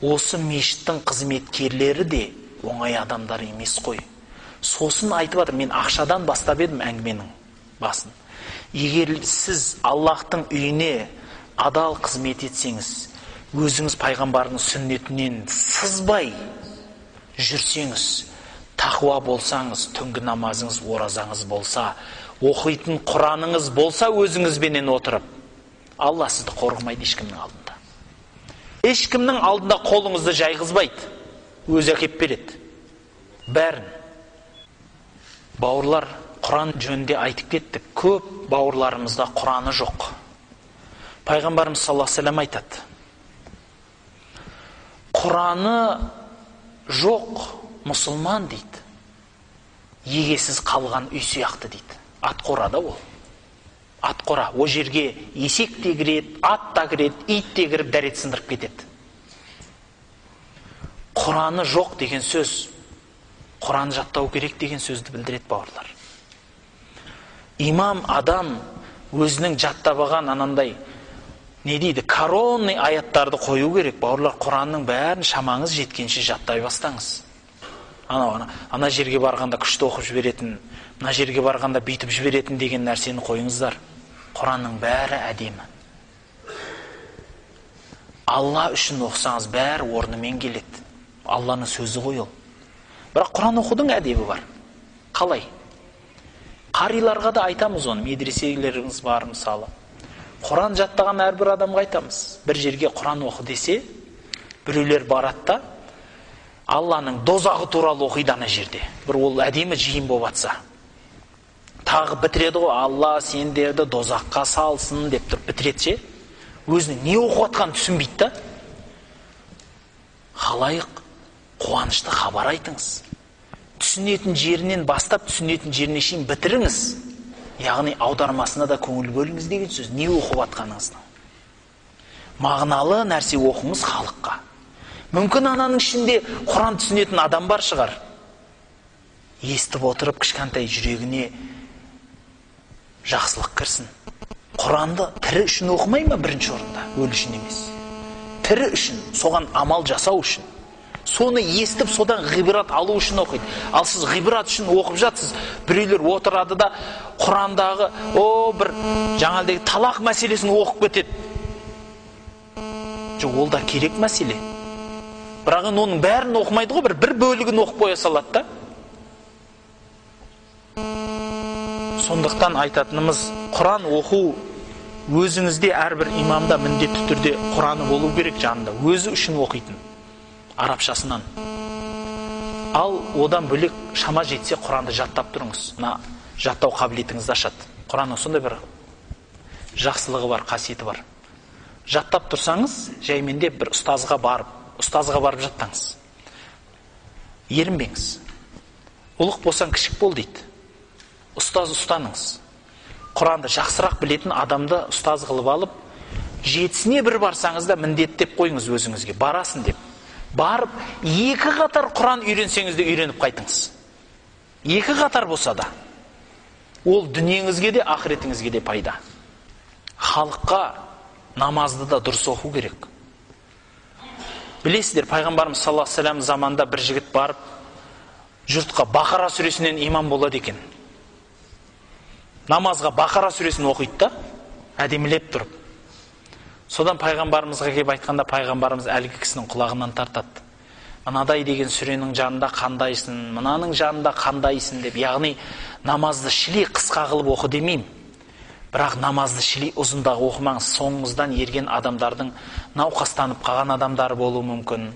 S1: осы мешіттің қызметкерлері де оңай адамдар емес қой. Сосын айтып жатыр, мен ақшадан бастап едім әңгіменің басын. Егер сіз Аллахтың үйіне адал қызмет етсеңіз, өзіңіз пайғамбардың сүннетінен сызбай жүрсеңіз, тақуа болсаңыз, түнгі намазыңыз, оразаңыз болса, оқитын Құраныңыз болса өзіңізбенен отырып, Алла сізді қорғамайды ешкімнің алдында. Ешкімнің алдында қолыңызды жайғызбайды. Өзі әкеп береді. Бәрін. Бауырлар, Құран жөнінде айтып кеттік. Көп бауырларымызда Құраны жоқ. Пайғамбарымыз саллаллаху алейхи ва саллям айтады: Құраны жоқ мұсылман дейді, егесіз қалған үй сияқты дейді. Ат қорада ол. Ат қора. О жерге есек те кіреді, ат та кіреді, ит те кіріп дәрет сындырып кетеді. Құраны жоқ деген сөз, Құран жаттау керек деген сөзді білдіреді, бауырлар. Имам адам өзінің жаттап алған анандай, не дейді, коронный аяттарды қою керек, бауырлар. Құранның бәрін шамаңыз жеткенше жаттай бастаңыз. Ана жерге барғанда күшті оқып жіберетін, мына жерге барғанда бүйтіп жіберетін деген нәрсені қойыңыздар. Құранның бәрі әдемі. Алла үшін оқысаңыз бәрі орнымен келеді. Алланың сөзі ғой ол. Бірақ Құран оқудың әдебі бар. Қалай? Қариларға да айтамыз оны, медреселеріміз бар мысалы. Құран жаттаған әрбір адамға айтамыз. Бір жерге Құран оқы десе, біреулер барады да Алланың дозағы туралы оқиды ана жерде. Бір ол әдемі жиын болып атса. Тағы бітіреді ғой, Алла сендерді дозаққа салсын деп тұрып бітіреді ше. Өзінің не оқып атқанын түсінбейді да. Халайық, қуанышты хабар айтыңыз. Түсінетін жерінен бастап түсінетін жеріне шейін бітіріңіз. Яғни аудармасына да көңіл бөліңіз деген сөз. Не оқып атқаныңыздың. Мағыналы нәрсе оқыңыз халыққа. Мүмкін ананың ішінде Құран түсінетін адам бар шығар. Естіп отырып кішкентай жүрегіне жақсылық кірсін. Құранды тірі үшін оқымай ма бірінші орында? Өлі үшін емес. Тірі үшін, соған амал жасау үшін. Соны естіп, содан ғибрат алу үшін оқиды. Ал сіз ғибрат үшін оқып жатсыз. Біреулер отырады да Құрандағы бір жаңағыдай талақ мәселесін оқып кетеді. Жоқ, ол да керек мәселе. Бірақ оның бәрін оқымайды ғой, бір бөлігін оқып қоя салады да. Сондықтан айтатынымыз, Құран оқу өзіңізде әрбір имамда міндетті түрде Құраны болу керек жанында. Өзі үшін оқитын. Арабшасынан. Ал одан бөлек шама жетсе Құранды жаттап тұрыңыз. Жаттау қабілетіңізді ашады. Құранның сондай бір жақсылығы бар, қасиеті бар. Жаттап тұрсаңыз, жайменде бір ұстазға барып жаттаңыз. Ерінбеңіз. Ұлық болсаң кішік бол дейді. Ұстаз ұстаныңыз. Құранды жақсырақ білетін адамды ұстаз қылып алып, жетісіне бір барсаңыз да міндеттеп қойыңыз өзіңізге, барасын деп. Барып, 2 қатар Құран үйренсеңіз де үйреніп қайтыңыз. 2 қатар болса да. Ол дүниеңізге де, ақыретіңізге де пайда. Халыққа намазды да дұрыс оқу керек. Білесіздер, пайғамбарымыз саллаллаху алейхи ва саллям заманда бір жігіт барып, жұртқа Бақара сүресінен имам болады екен. Намазға Бақара сүресін оқиды да, әдемілеп тұрып. Содан пайғамбарымызға келіп айтқанда, пайғамбарымыз әлгі кісінің құлағынан тартады. Мынадай деген сүренің жанында қандайсың, мынаның жанында қандайсың деп. Яғни намазды шілей қысқа қылып оқы демеймін. Бірақ намазды шілей ұзындағы оқымаңыз. Соңыңыздан ерген адамдардың науқастанып қалған адамдар болуы мүмкін.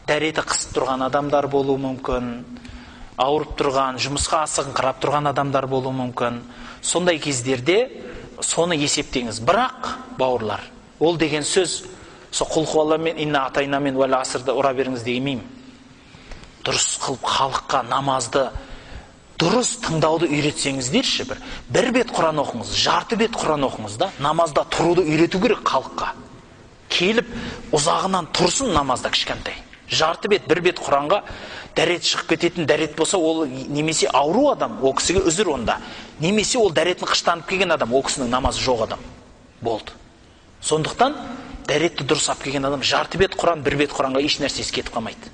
S1: Дәреті қысып тұрған адамдар болуы мүмкін. Ауырып тұрған, жұмысқа асығыңқырап тұрған адамдар болуы мүмкін. Сондай кездерде соны есептеңіз. Бірақ, бауырлар, ол деген сөз, құлхуалламен, инна атайнамен уәл асырды ұра беріңіз дегенмеймін. Дұрыс қылып халыққа намазды дұрыс тыңдауды үйретсеңіздерші, бір бет Құран оқыңыз, жарты бет Құран оқыңыз да, намазда тұруды үйрету керек халыққа. Келіп, ұзағынан тұрсын намазда кішкентай. Жарты бет, бір бет Құранға дәрет шығып кететін дәрет болса, ол немесе ауру адам, ол кісіге үзір онда. Немесе ол дәретін қыштанып келген адам, ол кісінің намазы жоқ адам. Болды. Сондықтан дәретті дұрыс алып келген адам жарты бет Құран, бір бет Құранға еш нәрсесі кетіп қалмайды.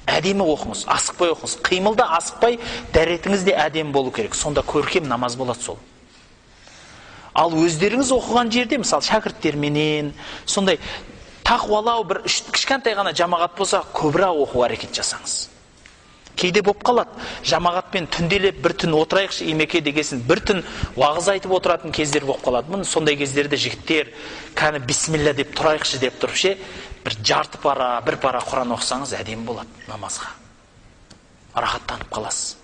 S1: Әдемі оқыңыз, асықпай оқыңыз. Қимылда асықпай, дәретіңіз де әдемі болу керек. Сонда көркем намаз болады сол. Ал өздеріңіз оқыған жерде, мысалы шәкірттерменен, сондай тақуалау бір кішкентай ғана жамағат болса, көбірек оқу әрекет жасаңыз. Кейде болып қалады, жамағатпен түнделеп бір түн отырайықшы имеке дегесін, бір түн уағыз айтып отыратын кездер болып қалады. Сондай кездерде жігіттер кәні бисмилля деп тұрайықшы деп тұрып ше, бір жарты пара, бір пара Құран оқысаңыз әдемі болады намазға. Рахаттанып қаласыз.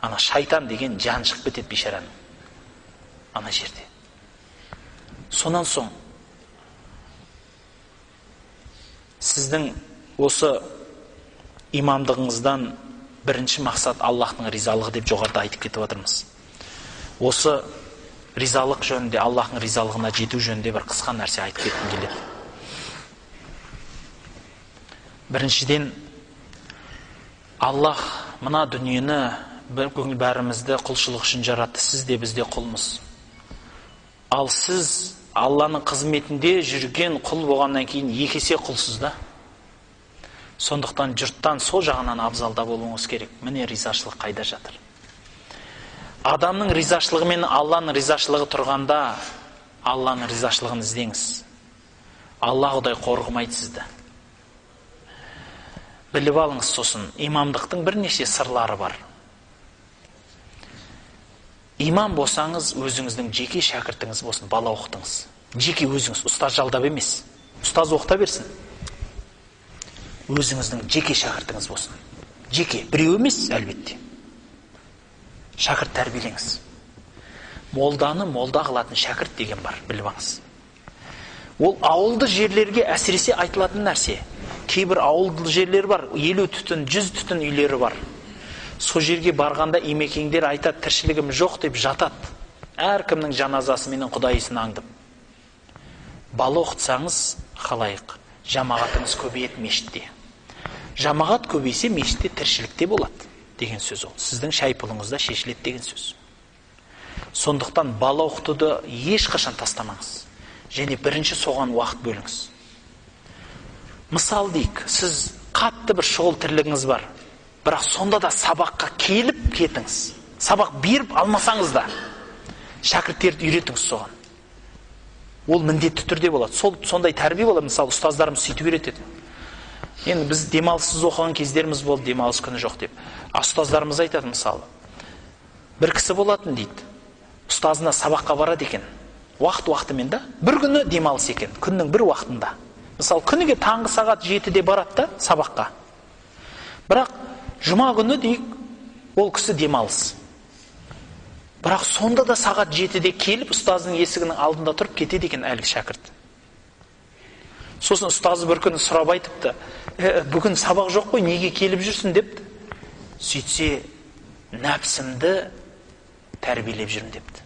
S1: ана шайтан деген жан шығып кетеді бейшараның ана жерде. Сонан соң сіздің осы имамдығыңыздан бірінші мақсат Аллахтың ризалығы деп жоғарыда айтып кетіп отырмыз. Осы ризалық жөнінде, Аллахтың ризалығына жету жөнінде бір қысқа нәрсе айтып кеткім келеді. Біріншіден, Аллах мына дүниені бәрімізді құлшылық үшін жаратты. Сіз де біз де құлмыз. Ал сіз Алланың қызметінде жүрген құл болғаннан кейін екі есе құлсыз да. Сондықтан жұрттан сол жағынан абзалда болуыңыз керек. Міне ризашылық қайда жатыр. Адамның ризашылығы мен Алланың ризашылығы тұрғанда, Алланың ризашылығын іздеңіз. Алла Құдай қорғымайды сізді. Біліп алыңыз. Сосын имамдықтың бірнеше сырлары бар. Имам болсаңыз, өзіңіздің жеке шәкіртіңіз болсын, бала оқытыңыз. Жеке өзіңіз, ұстаз жалдап емес. Ұстаз оқыта берсін. Өзіңіздің жеке шәкіртіңіз болсын. Жеке, біреу емес әлбетте. Шәкірт тәрбиелеңіз. Молданы молда қылатын шәкірт деген бар, біліп алыңыз. Ол ауылды жерлерге әсіресе айтылатын нәрсе. Кейбір ауылды жерлер бар, 50 түтін, 100 түтін үйлері бар. Сол жерге барғанда имекеңдер айтады, тіршілігім жоқ деп жатады. Әркімнің жаназасы менің құдайысын аңдып. Бала оқытсаңыз, халайық, жамағатыңыз көбейет мешітте. Жамағат көбейсе мешітте тіршілікте болады деген сөз ол. Сіздің шайпылыңызда шешіледі деген сөз. Сондықтан бала оқытуды ешқашан тастамаңыз. Және бірінші соған уақыт бөліңіз. Мысал дейік, сіз қатты бір шұғыл тірлігіңіз бар. Бірақ сонда да сабаққа келіп кетіңіз. Сабақ беріп алмасаңыз да шәкірттерді үйретіңіз соған. Ол міндетті түрде болады. Сондай тәрбие болады. Мысалы, ұстаздарымыз сөйтіп үйретеді. Енді біз демалыссыз оқыған кездеріміз болды, демалыс күні жоқ деп. Ұстаздарымыз айтады, мысалы, бір кісі болатын дейді. Ұстазына сабаққа барады екен. Уақыт-уақытымен да. Бір күні демалыс екен. Күннің бір уақытында. Мысалы, күніге таңғы сағат 7-де барады да сабаққа. Бірақ жұма күні дейік, ол кісі демалыс. Бірақ сонда да сағат 7-де келіп, ұстаздың есігінің алдында тұрып кетеді екен әлгі шәкірт. Сосын ұстазы бір күні сұрап айтыпты, бүгін сабақ жоқ қой, неге келіп жүрсің депті. Сөйтсе, нәпсімді тәрбиелеп жүрмін депті.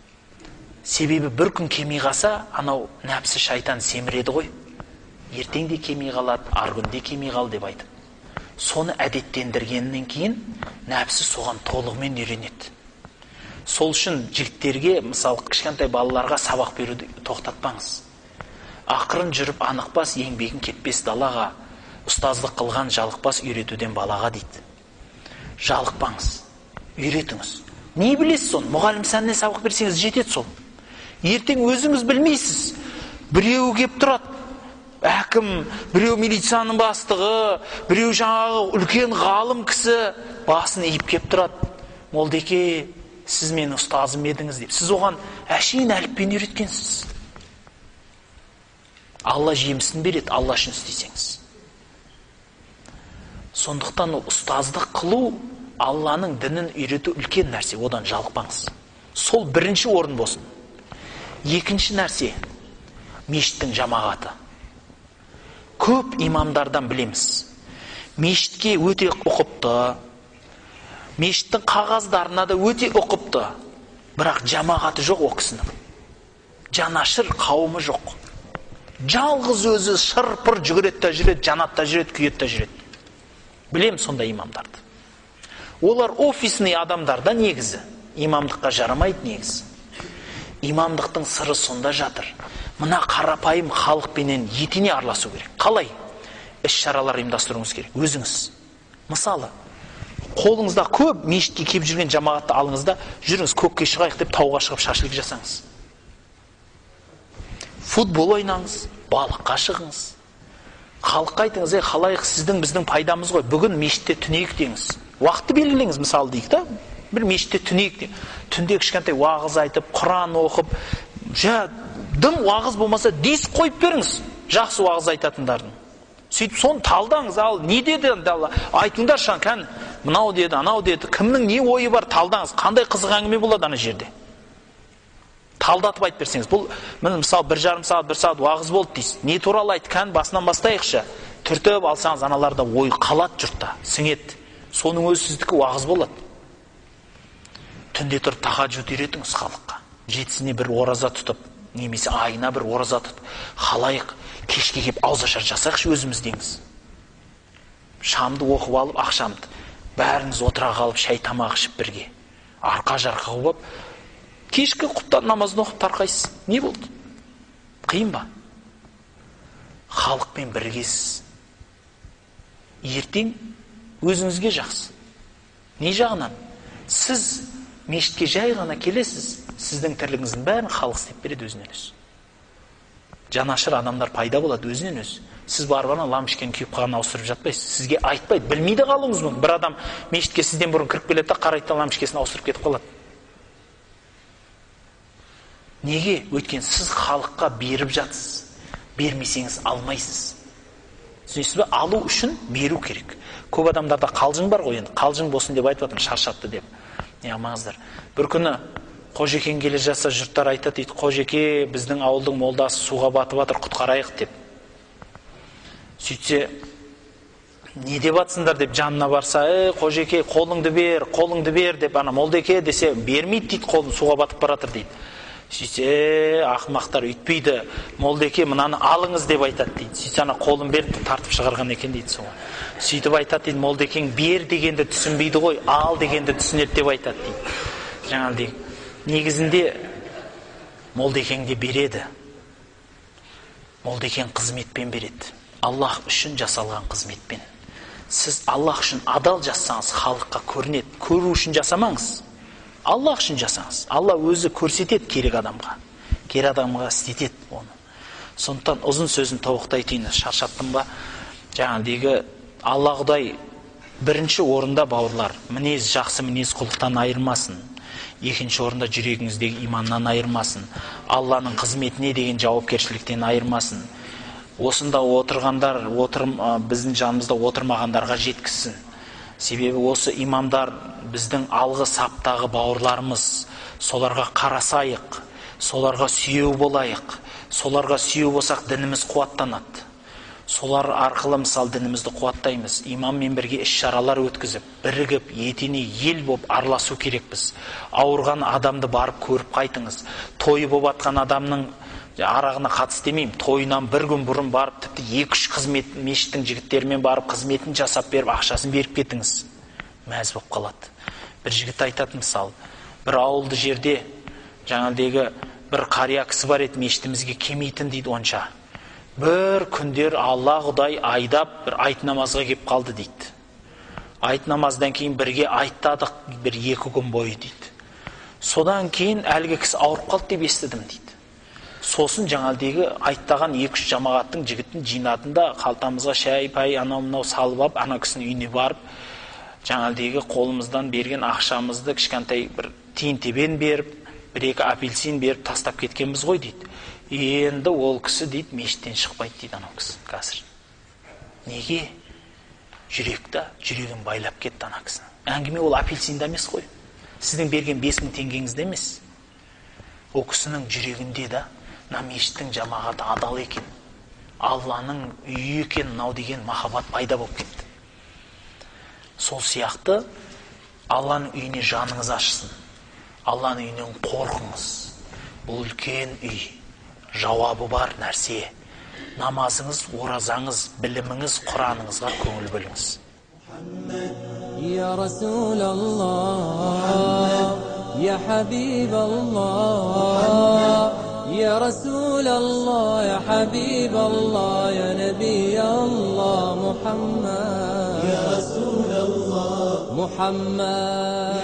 S1: Себебі бір күн кемей қалса, анау нәпсі шайтан семіреді ғой. Ертең де кемей қалады, аргүнде кемей қал деп айтып. Соны әдеттендіргеннен кейін нәпсі соған толығымен үйренеді. Сол үшін жігіттерге, мысалы, кішкентай балаларға сабақ беруді тоқтатпаңыз. Ақырын жүріп анықпас, еңбегін кетпес далаға, ұстаздық қылған жалықпас үйретуден балаға дейді. Жалықпаңыз, үйретіңіз. Не білесіз соны? Мұғалім сәніне сабақ берсеңіз жетеді сол. Ертең өзіңіз білмейсіз. Біреу кеп тұрады. Әкім, біреу милицияның бастығы, біреу жаңағы үлкен ғалым кісі басын иіп кеп тұрады. Молдеке, сіз мені ұстазым едіңіз деп. Сіз оған әшейін әліппен үйреткенсіз. Алла жемісін береді, Алла үшін істесеңіз. Сондықтан ол ұстаздық қылу, Алланың дінін үйрету үлкен нәрсе, одан жалықпаңыз. Сол бірінші орын болсын. Екінші нәрсе, мешіттің жамағаты. Көп имамдардан білеміз. Мешітке өте ұқыпты, мешіттің қағаздарына да өте ұқыпты. Бірақ жамағаты жоқ о кісінің. Жанашыр қауымы жоқ. Жалғыз өзі шырпыр жүгіреді де жүреді, жанатта жүреді, күйетте жүреді. Білем сондай имамдарды. Олар офисный адамдар да негізі. Имамдыққа жарамайды негізі. Имамдықтың сыры сонда жатыр. Мына қарапайым халықпенен етене араласу керек. Қалай? Іс-шаралар ұйымдастыруыңыз керек. Өзіңіз. Мысалы, қолыңызда көп мешітке кеп жүрген жамағатты алыңыз да, жүріңіз көкке шығайық деп тауға шығып шашлық жасаңыз. Футбол ойнаңыз, балыққа шығыңыз. Халыққа айтыңыз, халайық сіздің біздің пайдамыз ғой. Бүгін мешітте түнейік деңіз. Уақытты белгілеңіз, мысалы дейік та. Бір мешітте түнейік де. Түнде кішкентай уағыз айтып, Құран оқып, дым уағыз болмаса диск қойып беріңіз. Жақсы уағыз айтатындардың. Сөйтіп соны талдаңыз, ал не деді Алла? Айтыңдар шан, мынау деді, анау деді. Кімнің не ойы бар, талдаңыз. Қандай қызық әңгіме болады ана жерде. Талдатып айтып берсеңіз. Бұл мысалы 1,5 сағат, 1 сағат уағыз болды дейсіз. Не туралы айтты, кән басынан бастайықшы. Түртіп алсаңыз, аналарда ой қалады жұртта, сіңеді. Соның өзі сіздікі уағыз болады. Түнде тұрып тахаджуд үйретіңіз халыққа. Жетісіне бір ораза тұтып, немесе айына бір ораза тұтып, халайық кешке келіп ауызашар жасайықшы өзіміз деңіз. Шамды оқып алып, ақшамды. Бәріңіз отыра қалып, шай тамақ ішіп бірге. Арқа-жарқа қылып, кешкі құптан намазын оқып тарқайсыз. Не болды? Қиын ба? Халықпен біргесіз. Ертең өзіңізге жақсы. Не жағынан? Сіз мешітке жай ғана келесіз, сіздің тірлігіңіздің бәрін халық істеп береді өзінен өзі. Жанашыр адамдар пайда болады өзінен өзі. Сіз барып ана лампочканың күйіп қалғанын ауыстырып жатпайсыз. Сізге айтпайды, білмейді қалуыңыз мүмкін. Bir адам мешітке сізден бұрын кіріп келеді, қарайды да лампочкасын ауыстырып кетіп қалады. Неге? Өйткені сіз халыққа беріп жатсыз. Бермесеңіз алмайсыз. Түсінесіз бе? Алу үшін беру керек. Көп адамдарда қалжың бар ғой енді. Қалжың болсын деп айтып жатыр, шаршатты деп. Не амаңыздар. Bir күні Қожекең келе жатса, жұрттар айтады дейді, Қожеке, біздің ауылдың молдасы суға батып жатыр, құтқарайық деп. Сөйтсе, не деп атсыңдар деп жанына барса, Қожеке, қолыңды бер деп, ана молдеке десе, бермейді дейді, қолын суға батып баратыр дейді. Сөйтсе, ақымақтар үйтпейді, молдеке, мынаны алыңыз деп айтады дейді. Сөйтсе, ана қолын беріп тартып шығарған екен дейді суға. Сөйтіп айтады дейді, молдекең бер дегенді түсінбейді ғой, ал дегенді түсінеді деп айтады дейді. Жаңағыдай негізінде молдекең де береді. Молдекең қызметпен береді. Аллах үшін жасалған қызметпен. Сіз Аллах үшін адал жасаңыз, халыққа көрінеді. Көру үшін жасамаңыз. Аллах үшін жасаңыз. Алла өзі көрсетеді керек адамға. Керек адамға істетеді оны. Сондықтан ұзын сөзін тоқтайтайын, шаршаттым ба? Жаңағыдай Алла Құдай бірінші орында бауырлар, мінез жақсы мінез құлықтан айырмасын. Екінші орында жүрегіңіздегі иманнан айырмасын. Алланың қызметіне деген жауапкершіліктен айырмасын. Осында отырғандар, біздің жанымызда отырмағандарға жеткізсін. Себебі осы имамдар біздің алғы саптағы бауырларымыз. Соларға қарасайық, соларға сүйеу болайық. Соларға сүйеу болсақ дініміз қуаттанады. Солар арқылы мысал дінімізді қуаттаймыз. Имаммен бірге іс-шаралар өткізіп, бірігіп, етене ел боп араласу керекпіз. Ауырған адамды барып көріп қайтыңыз. Тойы боп атқан адамның арағына қатысты демеймін. Тойынан бір күн бұрын барып, тіпті 2-3 қызмет мешіттің жігіттерімен барып қызметін жасап беріп, ақшасын беріп кетіңіз. Мәз боп қалады. Bir жігіт айтатын мысал, бір ауылды жерде жаңағыдегі бір қария кісі бар еді, мешітімізге келмейтін дейді онша. Bir күндер Алла Құдай айдап бір айт намазға кеп қалды дейді. Айт намаздан кейін бірге айттадық бір 2 күн бойы дейді. Содан кейін әлгі кісі ауырып қалды деп естідім дейді. Сосын жаңағыдегі айттаған 2-3 жамағаттың жігітін жинадында қалтамызға шай, пай, анау-мынау салып алып, ана кісінің үйіне барып, жаңағыдегі қолымыздан берген ақшамызды кішкентай бір тиын-тебен беріп, 1-2 апельсин беріп тастап кеткенбіз ғой дейді. Енді ол кісі дейді, мешіттен шықпайды дейді анау кісі қазір. Неге? Жүрегін байлап кетті ана кісінің. Әңгіме ол апельсинда емес қой. Сіздің берген 5000 теңгеңізде емес. Ол кісінің жүрегінде де мешіттің жамағаты адал екен. Алланың үйі екен, мынау деген махаббат пайда болып кетті. Сол сияқты Алланың үйіне жаныңыз ашсын. Алланың үйінен қорқыңыз. Бұл үлкен үй. Жауабы бар нәрсе. Намазыңыз, оразаңыз, біліміңіз, Құраныңызға көңіл бөліңіз.
S2: Ya Rasulallah, Ya Habiballah, Ya Rasulallah, Ya Habiballah, Ya Nabiyallah, Muhammad, Ya Rasulallah, Muhammad.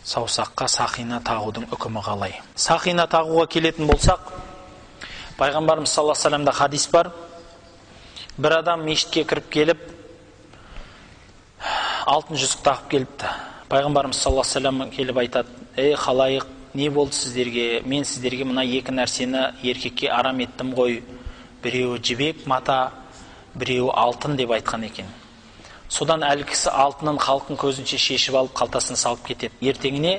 S1: Саусаққа сақина тағудың үкімі қалай? Сақина тағуға келетін болсақ, Пайғамбарымыз саллаллаху алейхи ва саллямда хадис бар. Bir адам мешітке кіріп келіп, алтын жүзік тағып келіпті. Пайғамбарымыз саллаллаху алейхи ва саллям келіп айтады: "Ей халайық, не болды сіздерге? Мен сіздерге мына 2 нәрсені еркекке арам еттім ғой. Біреуі жібек мата, біреуі алтын" деп айтқан екен. Содан әлгі кісі алтынын халқын көзінше шешіп алып қалтасына салып кетеді. Ертеңіне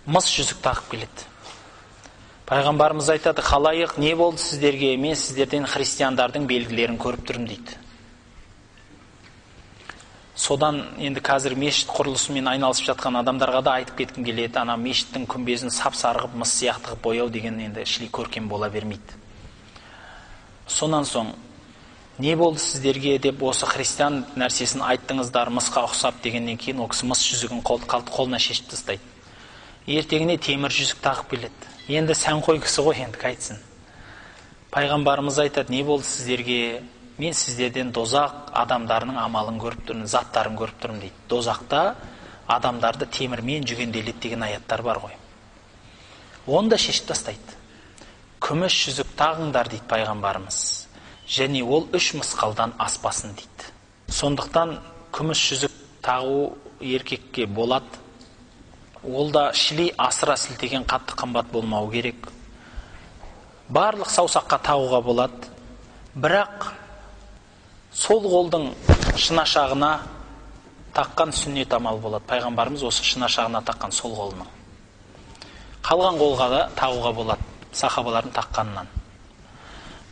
S1: мыс жүзік тағып келеді. Пайғамбарымыз айтады: халайық, не болды сіздерге? Мен сіздерден христиандардың белгілерін көріп тұрмын дейді. Содан енді қазір мешіт құрылысымен айналысып жатқан адамдарға да айтып кеткім келеді: ана мешіттің күмбезін сап-сары қылып мыс сияқты қылып бояу деген енді шли көркем бола бермейді. Сонан соң не болды сіздерге деп осы христиан нәрсесін айттыңыздар мысқа ұқсап дегеннен кейін ол кісі мыс жүзігін қолына шешіп тастайды. Ертеңіне темір жүзік тағып келеді. Енді сән қой кісі ғой, енді қайтсын. Пайғамбарымыз айтады: не болды сіздерге? Мен сіздерден дозақ адамдарының амалын көріп тұрмын, заттарын көріп тұрмын дейді. Дозақта адамдарды темірмен жүгенделеді деген аяттар бар ғой. Оны да шешіп тастайды. Күміс жүзік тағыңдар дейді пайғамбарымыз. Және ол 3 мысқалдан аспасын дейді. Сондықтан күміс жүзік тағу еркекке болады. Ол да шли асыра сілтеген қатты қымбат болмау керек. Барлық саусаққа тағуға болады. Бірақ сол қолдың шынашағына таққан сүннет амал болады. Пайғамбарымыз осы шынашағына таққан сол қолының. Қалған қолға да тағуға болады, сахабалардың таққанынан.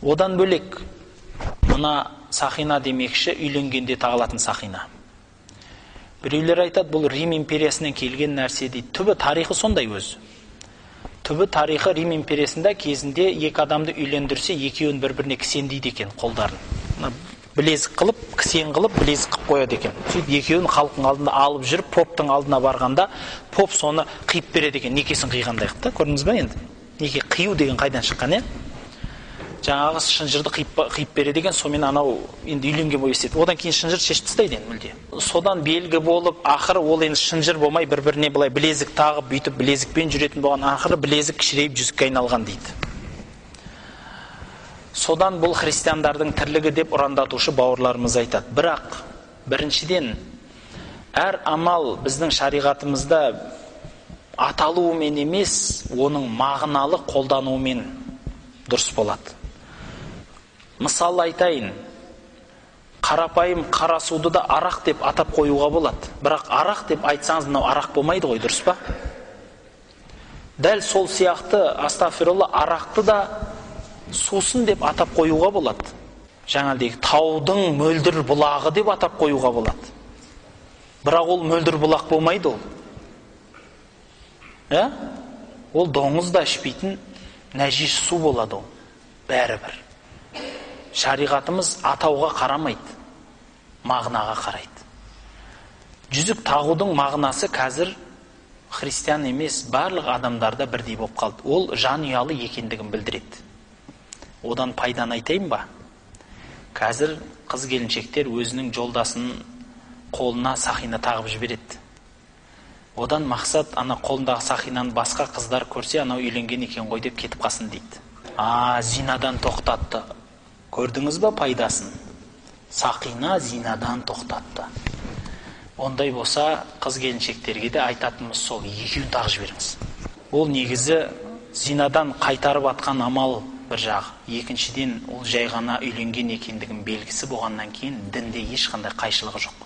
S1: Одан бөлек мына сақина демекші үйленгенде тағылатын сақина. Біреулер айтады, бұл Рим империясынан келген нәрсе дейді. Түбі тарихы сондай өзі. Түбі тарихы Рим империясында кезінде 2 адамды үйлендірсе, екеуін бір-біріне кісендейді екен қолдарын. Білезік қылып, кісен қылып, білезік қылып қояды екен. Сөйтіп екеуін халықтың алдында алып жүріп, поптың алдына барғанда, поп соны қиып береді екен, некесін қиғандай қылып. Көрдіңіз ба енді? Неке қию деген қайдан шыққан, жаңағы шынжырды қиып береді екен, сонымен анау енді үйленген бой істеді. Одан кейін шынжыр шешіп тастайды енді мүлде. Содан белгі болып, ақыры ол енді шынжыр болмай бір-біріне былай білезік тағып, бүйтіп білезікпен жүретін болған, ақыры білезік кішірейіп жүзікке айналған дейді. Содан бұл христиандардың тірлігі деп ұрандатушы бауырларымыз айтады. Бірақ біріншіден әр амал біздің шариғатымызда аталуымен емес, оның мағыналы қолдануымен дұрыс болады. Мысал айтайын, қарапайым қара суды да арақ деп атап қоюға болады. Бірақ арақ деп айтсаңыз, мынау арақ болмайды ғой, дұрыс па? Дәл сол сияқты астағфирулла арақты да сусын деп атап қоюға болады. Жаңағыдегі таудың мөлдір бұлағы деп атап қоюға болады. Бірақ ол мөлдір бұлақ болмайды ол. Ол доңыз да ішпейтін нәжис су болады ол. Бәрібір. Шариғатымыз атауға қарамайды, мағынаға қарайды. Жүзік тағудың мағынасы қазір христиан емес, барлық адамдарда бірдей болып қалды. Ол жанұялы екендігін білдіреді. Одан пайдан айтайын ба? Қазір қыз келіншектер өзінің жолдасының қолына сақина тағып жібереді. Одан мақсат ана қолындағы сақинаны басқа қыздар көрсе, анау үйленген екен ғой деп кетіп қалсын дейді. Зинадан тоқтатты. Көрдіңіз ба пайдасын? Сақина зинадан тоқтатты. Ондай болса, қыз келіншектерге де айтатынымыз сол, екеуін тағып жіберіңіз. Ол негізі зинадан қайтарып атқан амал бір жағы. Екіншіден, ол жай ғана үйленген екендігін белгісі болғаннан кейін дінде ешқандай қайшылығы жоқ.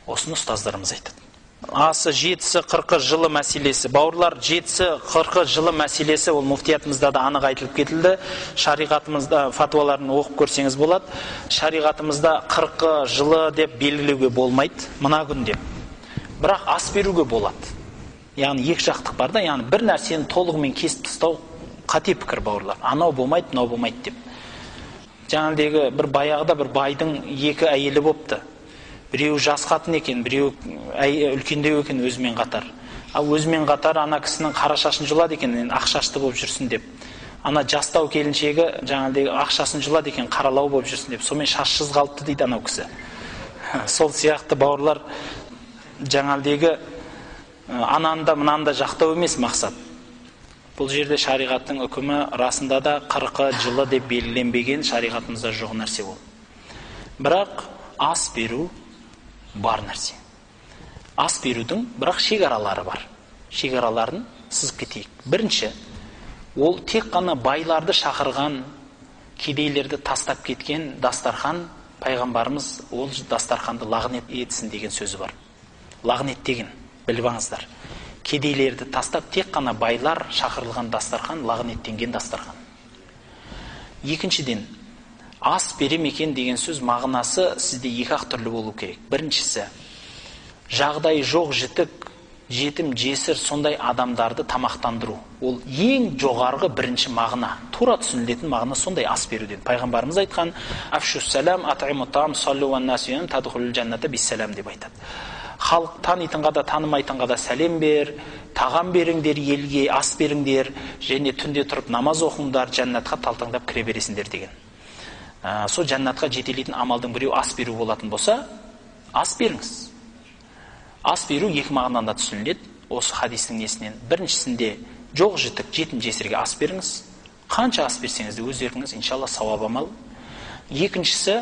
S1: Осыны ұстаздарымыз айтады. Асы 7-40 жылы мәселесі. Бауырлар, 7-40 жылы мәселесі ол муфтиятымызда да анық айтылып кетілді. Шариғатымызда фатуаларын оқып көрсеңіз болады. Шариғатымызда 40 жылы деп белгілеуге болмайды, мына күн деп. Бірақ ас беруге болады. Яғни екі жақтық бар да, яғни бір нәрсені толығымен кесіп тастау қате пікір бауырлар. Анау болмайды, мынау болмайды деп. Жаңағыдегі бір баяғыда бір байдың 2 әйелі болыпты. Біреу жас қатын екен, біреу үлкендеу екен өзімен қатар. Өзімен қатар ана кісінің қара шашын жұлады екен, ақ шашты болып жүрсін деп. Ана жастау келіншегі жаңағыдегі ақ шашын жұлады екен, қаралау болып жүрсін деп. Сонымен шашсыз қалыпты дейді анау кісі. Сол сияқты бауырлар, жаңағыдегі ананда мынанда жақтау емес мақсат. Бұл жерде шариғаттың үкімі расында да 40 жылы деп белгіленбеген, шариғатымызда жоқ нәрсе ол. Бірақ ас беру бар нәрсе. Ас берудің бірақ шекаралары бар. Шекараларын сызып кетейік. Бірінші, ол тек қана байларды шақырған, кедейлерді тастап кеткен дастархан пайғамбарымыз ол дастарханды лағнет етсін деген сөзі бар. Лағнет деген, біліп алыңыздар. Кедейлерді тастап тек қана байлар шақырылған дастархан лағнеттенген дастархан. Екіншіден, ас берем екен деген сөз мағынасы сізде екі-ақ түрлі болу керек. Біріншісі, жағдайы жоқ жітік, жетім, жесір сондай адамдарды тамақтандыру. Ол ең жоғарғы бірінші мағына. Тура түсінілетін мағына сондай ас беруден. Пайғамбарымыз айтқан: "Афшус салам, ат'имут таам, саллу ван нас ям, тадхулул жанната биссалам" деп айтады. Халық танитынға да танымайтынға да сәлем бер, тағам беріңдер, елге ас беріңдер, және түнде тұрып намаз оқыңдар, жәннатқа талтаңдап кіре бересіңдер деген. Сол жәннатқа жетелейтін амалдың біреу ас беру болатын болса, ас беріңіз. Ас беру екі мағынада түсініледі осы хадистің несінен. Біріншісінде жоқ жітік, жетім жесірге ас беріңіз. Қанша ас берсеңіз де өз еркіңіз, иншалла сауап амал. Екіншісі,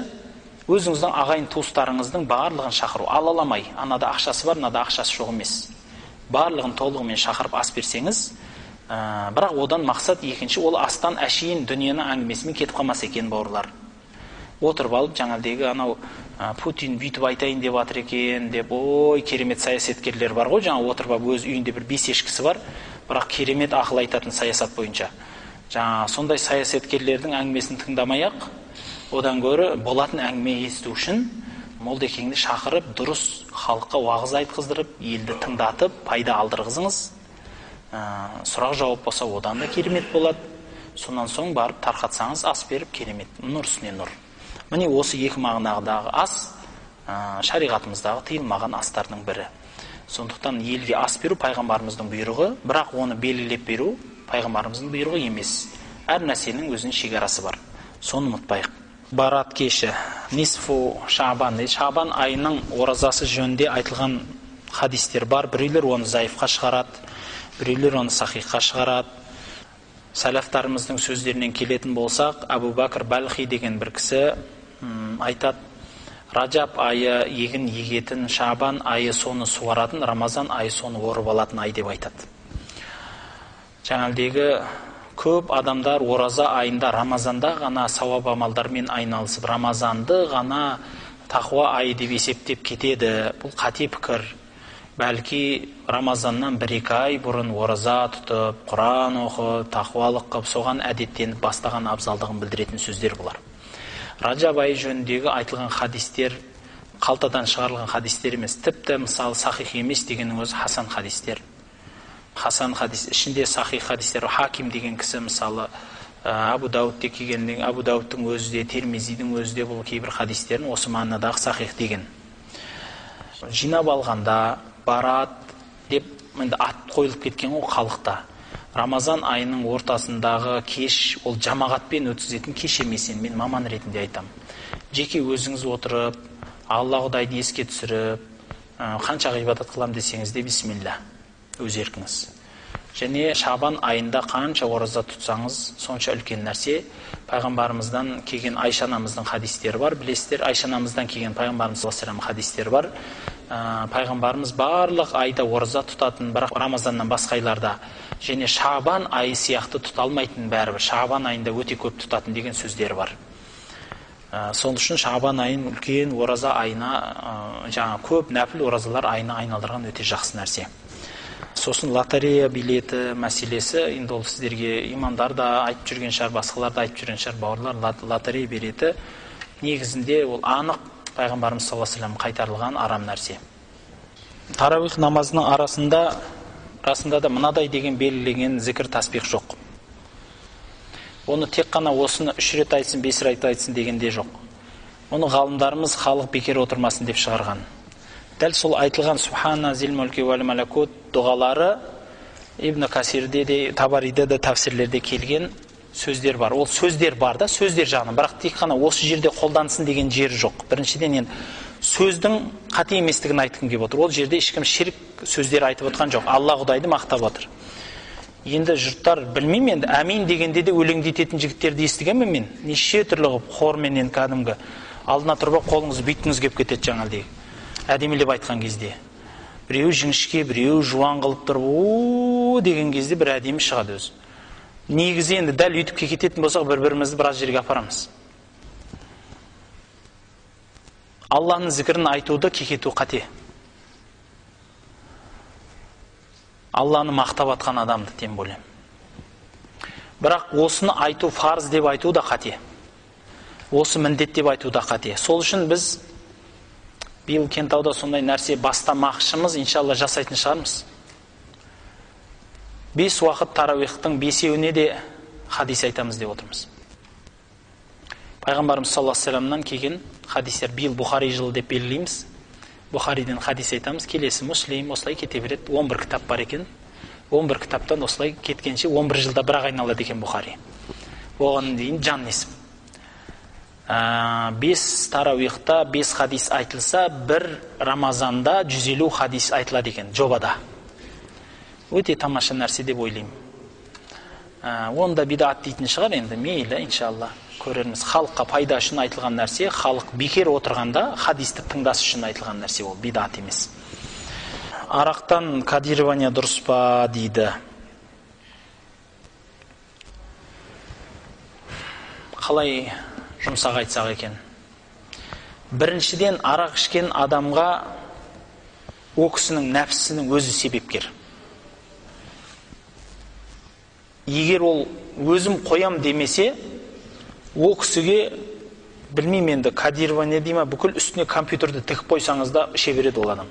S1: өзіңіздің ағайын туыстарыңыздың барлығын шақыру. Алаламай, анада ақшасы бар, мынада ақшасы жоқ емес. Барлығын толығымен шақырып ас берсеңіз, бірақ одан мақсат екінші, ол астан әшейін дүниені әңгімесімен кетіп қалмас екен, бауырлар. Отырып алып, жаңағыдегі анау Путин бүйтіп айтайын деп жатыр екен деп, ой, керемет саясаткерлер бар ғой, жаңа отырып алып өз үйінде бір 5 ешкісі бар, бірақ керемет ақыл айтатын саясат бойынша. Жаңа сондай саясаткерлердің әңгімесін тыңдамай-ақ, одан гөрі болатын әңгіме есту үшін молдекеңді шақырып, дұрыс халыққа уағыз айтқыздырып, елді тыңдатып, пайда алдырғызыңыз. Сұрақ жауап болса, одан да керемет болады. Сонан соң барып тарқатсаңыз, ас беріп, керемет, нұр үстіне нұр. Міне осы екі мағынадағы ас шариғатымыздағы тыйылмаған астардың бірі. Сондықтан елге ас беру пайғамбарымыздың бұйрығы, бірақ оны белгілеп беру пайғамбарымыздың бұйрығы емес. Әр нәрсенің өзінің шекарасы бар. Соны ұмытпайық. Барат кеші, нисфу шабан, шабан айының оразасы жөнінде айтылған хадистер бар. Біреулер оны заифқа шығарады, біреулер оны сахихқа шығарады. Сәләфтарымыздың сөздерінен келетін болсақ, Абу Бакр Балхи деген бір кісі айтады: Раджаб айы егін егетін, Шабан айы соны суаратын, Рамазан айы соны орып алатын ай деп айтады. Жаңалдегі көп адамдар ораза айында, Рамазанда ғана сауап амалдармен айналысып, Рамазанды ғана тақуа айы деп есептеп кетеді. Бұл қате пікір. Бәлки Рамазаннан 1-2 ай бұрын ораза тұтып, Құран оқып, тақуалық қып, соған әдеттеніп бастаған абзалдығын білдіретін сөздер бұлар. Раджаб айы жөніндегі айтылған хадистер қалтадан шығарылған хадистер емес, тіпті мысалы сахих емес дегеннің өзі хасан хадистер. Хасан хадис ішінде сахих хадистер. Хаким деген кісі мысалы Абу Дауд келгенде, Абу Даудтың өзі де, Термизидің өзі де бұл кейбір хадистерін осы мағынадағы сахих деген. Жинап алғанда барат деп ат қойылып кеткен ғой халықта. Рамазан айының ортасындағы кеш, ол жамағатпен өткізетін кеш емес. Мен маман ретінде айтам. Жеке өзіңіз отырып, Алла Құдайды еске түсіріп, қанша ғибадат қылам десеңіз де бисмилля, өз еркіңіз. Және Шабан айында қанша ораза тұтсаңыз, сонша үлкен нәрсе. Пайғамбарымыздан келген Айша анамыздың хадистері бар, білесіздер. Айша анамыздан келген пайғамбарымыз саллаллаху алейхи хадистері бар. Пайғамбарымыз барлық айда ораза тұтатын, бірақ Рамазаннан басқа айларда, және Шабан айы сияқты тұта алмайтын бәрібір. Шабан айында өте көп тұтатын деген сөздері бар. Сол үшін Шабан айын үлкен ораза айына, жаңа көп нәпіл оразалар айына айналдырған өте жақсы нәрсе. Сосын лотерея билеті мәселесі, енді ол сіздерге имамдар да айтып жүрген шығар, басқалар да айтып жүрген шығар, бауырлар. Лотерея билеті негізінде ол анық пайғамбарымыз саллаллаху алейхи қайтарылған арам нәрсе. Тарауих намазының арасында да мынадай деген белгіленген зікір тасбих жоқ. Оны тек қана осыны 3 рет айтсын, 5 рет айтсын дегенде жоқ. Оны ғалымдарымыз халық бекер отырмасын деп шығарған. Дәл сол айтылған Субхана зил мүлки вәл малакут дұғалары Ибн Касирде де, Табариде де, тәфсирлерде келген сөздер бар. Ол сөздер бар да, сөздер жағынан, бірақ тек қана осы жерде қолдансын деген жері жоқ. Біріншіден енді сөздің қате еместігін айтқым келіп отыр. Ол жерде ешкім ширк сөздер айтып отқан жоқ. Алла Құдайды мақтап отыр. Енді жұрттар білмеймін, енді әмин дегенде де өлеңдететін жігіттерді естігенмін мен. Неше түрлі қылып хорменен кәдімгі алдына тұрып қолыңызды бүйтіңіз кеп кетеді жаңағыдай. Әдемілеп айтқан кезде. Біреу жіңішке, біреу жуан қылып тұрып, о деген кезде бір әдемі шығады өзі. Негізі енді дәл үйтіп кететін болсақ, бір-бірімізді біраз жерге апарамыз. Алланың зікірін айтуды кекету қате. Алланы мақтап атқан адамды тем более. Бірақ осыны айту фарз деп айту да қате. Осы міндет деп айту да қате. Сол үшін біз биыл Кентауда сондай нәрсе бастамақшымыз, иншалла жасайтын шығармыз. 5 уақыт таравихтың 5-еуіне де хадис айтамыз деп отырмыз. Пайғамбарымыз саллаллаху алейхи вассаламнан келген хадистер, биыл Бухари жылы деп белгілейміз. Бухариден хадис айтамыз, келесі Муслим, осылай кете береді. 11 кітап бар екен. 11 кітаптан осылай кеткенше 11 жылда бірақ айналады екен Бухари. Оған дейін жан несіп. 5 таравихта 5 хадис айтылса, бір Рамазанда 150 хадис айтылады екен жобада. Өте тамаша нәрсе деп ойлаймын. Онда бидат дейтін шығар, енді мейлі, иншалла көрерміз. Халыққа пайда үшін айтылған нәрсе, халық бекер отырғанда хадисті тыңдас үшін айтылған нәрсе, ол бидат емес. Арақтан кодирование дұрыс па дейді. Қалай жұмсақ айтсақ екен. Біріншіден, арақ ішкен адамға о кісінің нәпсісінің өзі себепкер. Егер ол өзім қоям демесе, о кісіге білмеймін енді кодирование дейма, бүкіл үстіне компьютерді тігіп қойсаңыз да іше береді ол адам.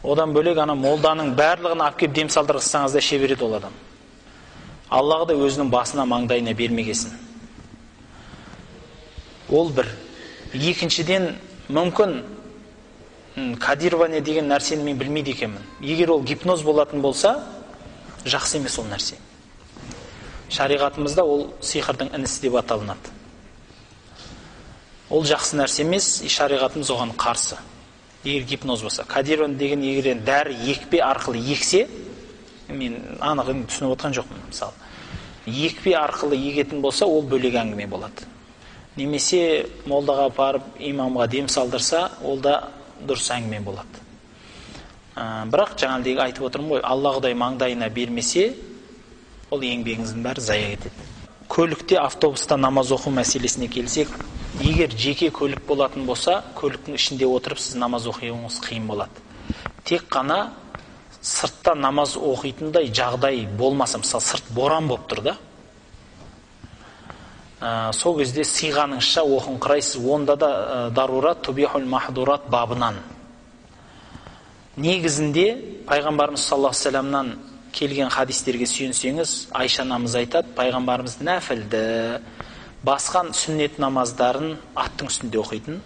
S1: Одан бөлек ана молданың барлығын алып келіп дем салдырғызсаңыз да іше береді ол адам. Аллах да өзінің басына маңдайына бермегесін. Ол бір. Екіншіден, мүмкін кодирование деген нәрсені мен білмейді екенмін. Егер ол гипноз болатын болса, жақсы емес ол нәрсе. Шариғатымызда ол сиқырдың інісі деп аталынады. Ол жақсы нәрсе емес, шариғатымыз оған қарсы. Егер гипноз болса, кодирование деген егер дәрі екпе арқылы ексе, мен анығын түсініп отырған жоқпын, мысалы. Екпе арқылы егетін болса, ол бөлек әңгіме болады. Немесе молдаға барып имамға дем салдырса, ол да дұрыс әңгіме болады. Бірақ жаңағыдай айтып отырмын ғой, Алла Құдай маңдайына бермесе, ол еңбегіңіздің бәрі зая кетеді. Көлікте, автобуста намаз оқу мәселесіне келсек, егер жеке көлік болатын болса, көліктің ішінде отырып сіз намаз оқуыңыз қиын болады. Тек қана сыртта намаз оқитындай жағдай болмаса, мысалы сырт боран болып тұр да, сол кезде сиғаныңызша оқыңқырайсыз. Онда да дарурат тубихул махдурат бабынан. Негізінде пайғамбарымыз саллаллаху алейхи вассаламнан келген хадистерге сүйенсеңіз, Айша анамыз айтады, пайғамбарымыз нәфілді, басқан сүннет намаздарын аттың үстінде оқитын,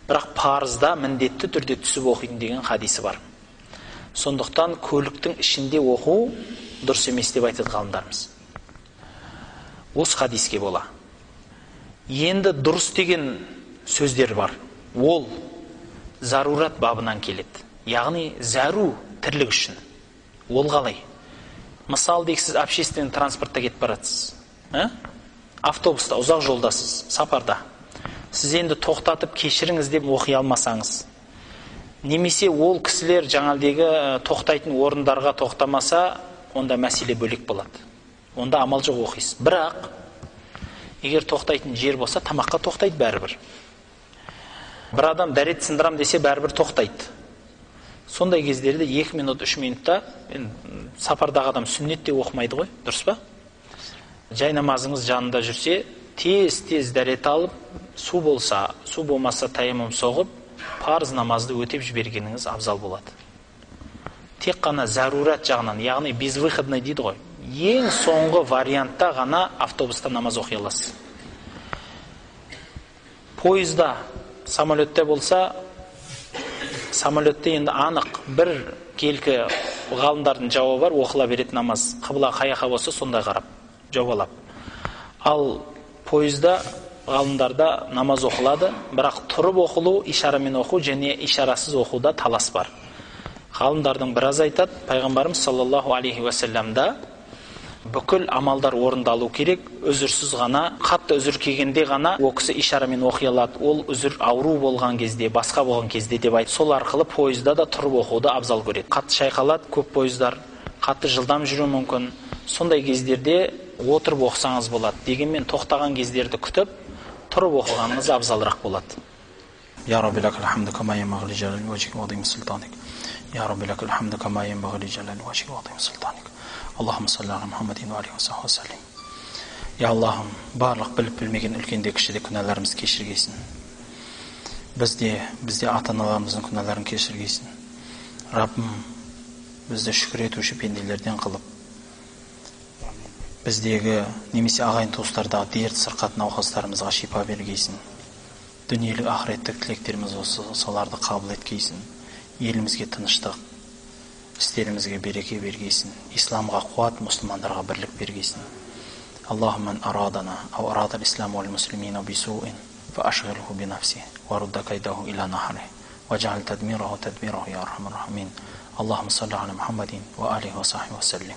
S1: бірақ парызда міндетті түрде түсіп оқитын деген хадисі бар. Сондықтан көліктің ішінде оқу дұрыс емес деп айтады ғалымдарымыз. Осы хадиске бола. Енді дұрыс деген сөздер бар. Ол зарурат бабынан келеді. Яғни зару тірлік үшін. Ол қалай? Мысал дейсіз, общественный транспортта кетіп баратсыз. Автобуста ұзақ жолдасыз, сапарда. Сіз енді тоқтатып кешіріңіз деп оқи алмасаңыз. Немесе ол кісілер жаңалдегі тоқтайтын орындарға тоқтамаса, онда мәселе бөлек болады. Онда амал жоқ оқисыз. Бірақ, егер тоқтайтын жер болса, тамаққа тоқтайды бәрібір. Бір адам дәрет сындырам десе, бәрібір тоқтайды. Сондай кездерде 2 минут, 3 минутта, сапардағы адам сүннетте оқымайды ғой, дұрыс па? Жай намазыңыз жанында жүрсе, тез дәрет алып, су болса, су болмаса таяммум соғып, парыз намазды өтеп жібергеніңіз абзал болады. Тек қана зарурат жағынан, яғни безвыходный дейді ғой. Ең соңғы вариантта ғана автобуста намаз оқи аласыз. Пойызда, самолетте болса, самолетте енді анық бір келкі ғалымдардың жауабы бар, оқыла береді намаз. Қыбла қаяқа болса, сондай қарап, жауалап. Ал пойызда ғалымдарда намаз оқылады, бірақ тұрып оқылу, ишарамен оқу және ишарасыз оқуда талас бар. Ғалымдардың біраз айтады, пайғамбарымыз саллаллаху алейхи уассаламда бүкіл амалдар орындалу керек, үзірсіз ғана, қатты үзір келгенде ғана о кісі ишарамен оқи алады. Ол үзір ауру болған кезде, басқа болған кезде деп айтты. Сол арқылы пойызда да тұрып оқуды абзал көреді. Қатты шайқалады, көп пойыздар, қатты жылдам жүру мүмкін. Сондай кездерде отырып оқысаңыз болады. Дегенмен тоқтаған кездерді күтіп, тұрып оқығаныңыз абзалырақ болады. يا رب لك الحمد كما ينبغي لجلال وجهك وعظيم سلطانك يا رب لك الحمد كما ينبغي لجلال وجهك وعظيم سلطانك اللهم صل على محمد وآله وصحبه وسلم. Ya Allah'ım, barlıq bilip bilmegen ülkende kişide günahlarımızı keşirgeysin. Bizde ata-analarımızın günahlarını keşirgeysin. Rabbim bizde şükür etуші pendelerden kılıp, bizdегі немесе ағайын туыстардағы дерт сырқат науқастарымызға шипа бергейсін. Дүниелік ақыреттік тілектеріміз осы, соларды қабыл еткейсін. Елімізге тыныштық, істерімізге береке бергейсін. Исламға қуат, мұсылмандарға бірлік бергейсін. اللهم من أرادنا أو أراد الإسلام والمسلمين بسوء فأشغله بنفسه ورد كيده إلى نحره واجعل تدميره تدميره يا أرحم الراحمين. اللهم صل على محمد وآله وصحبه وسلم.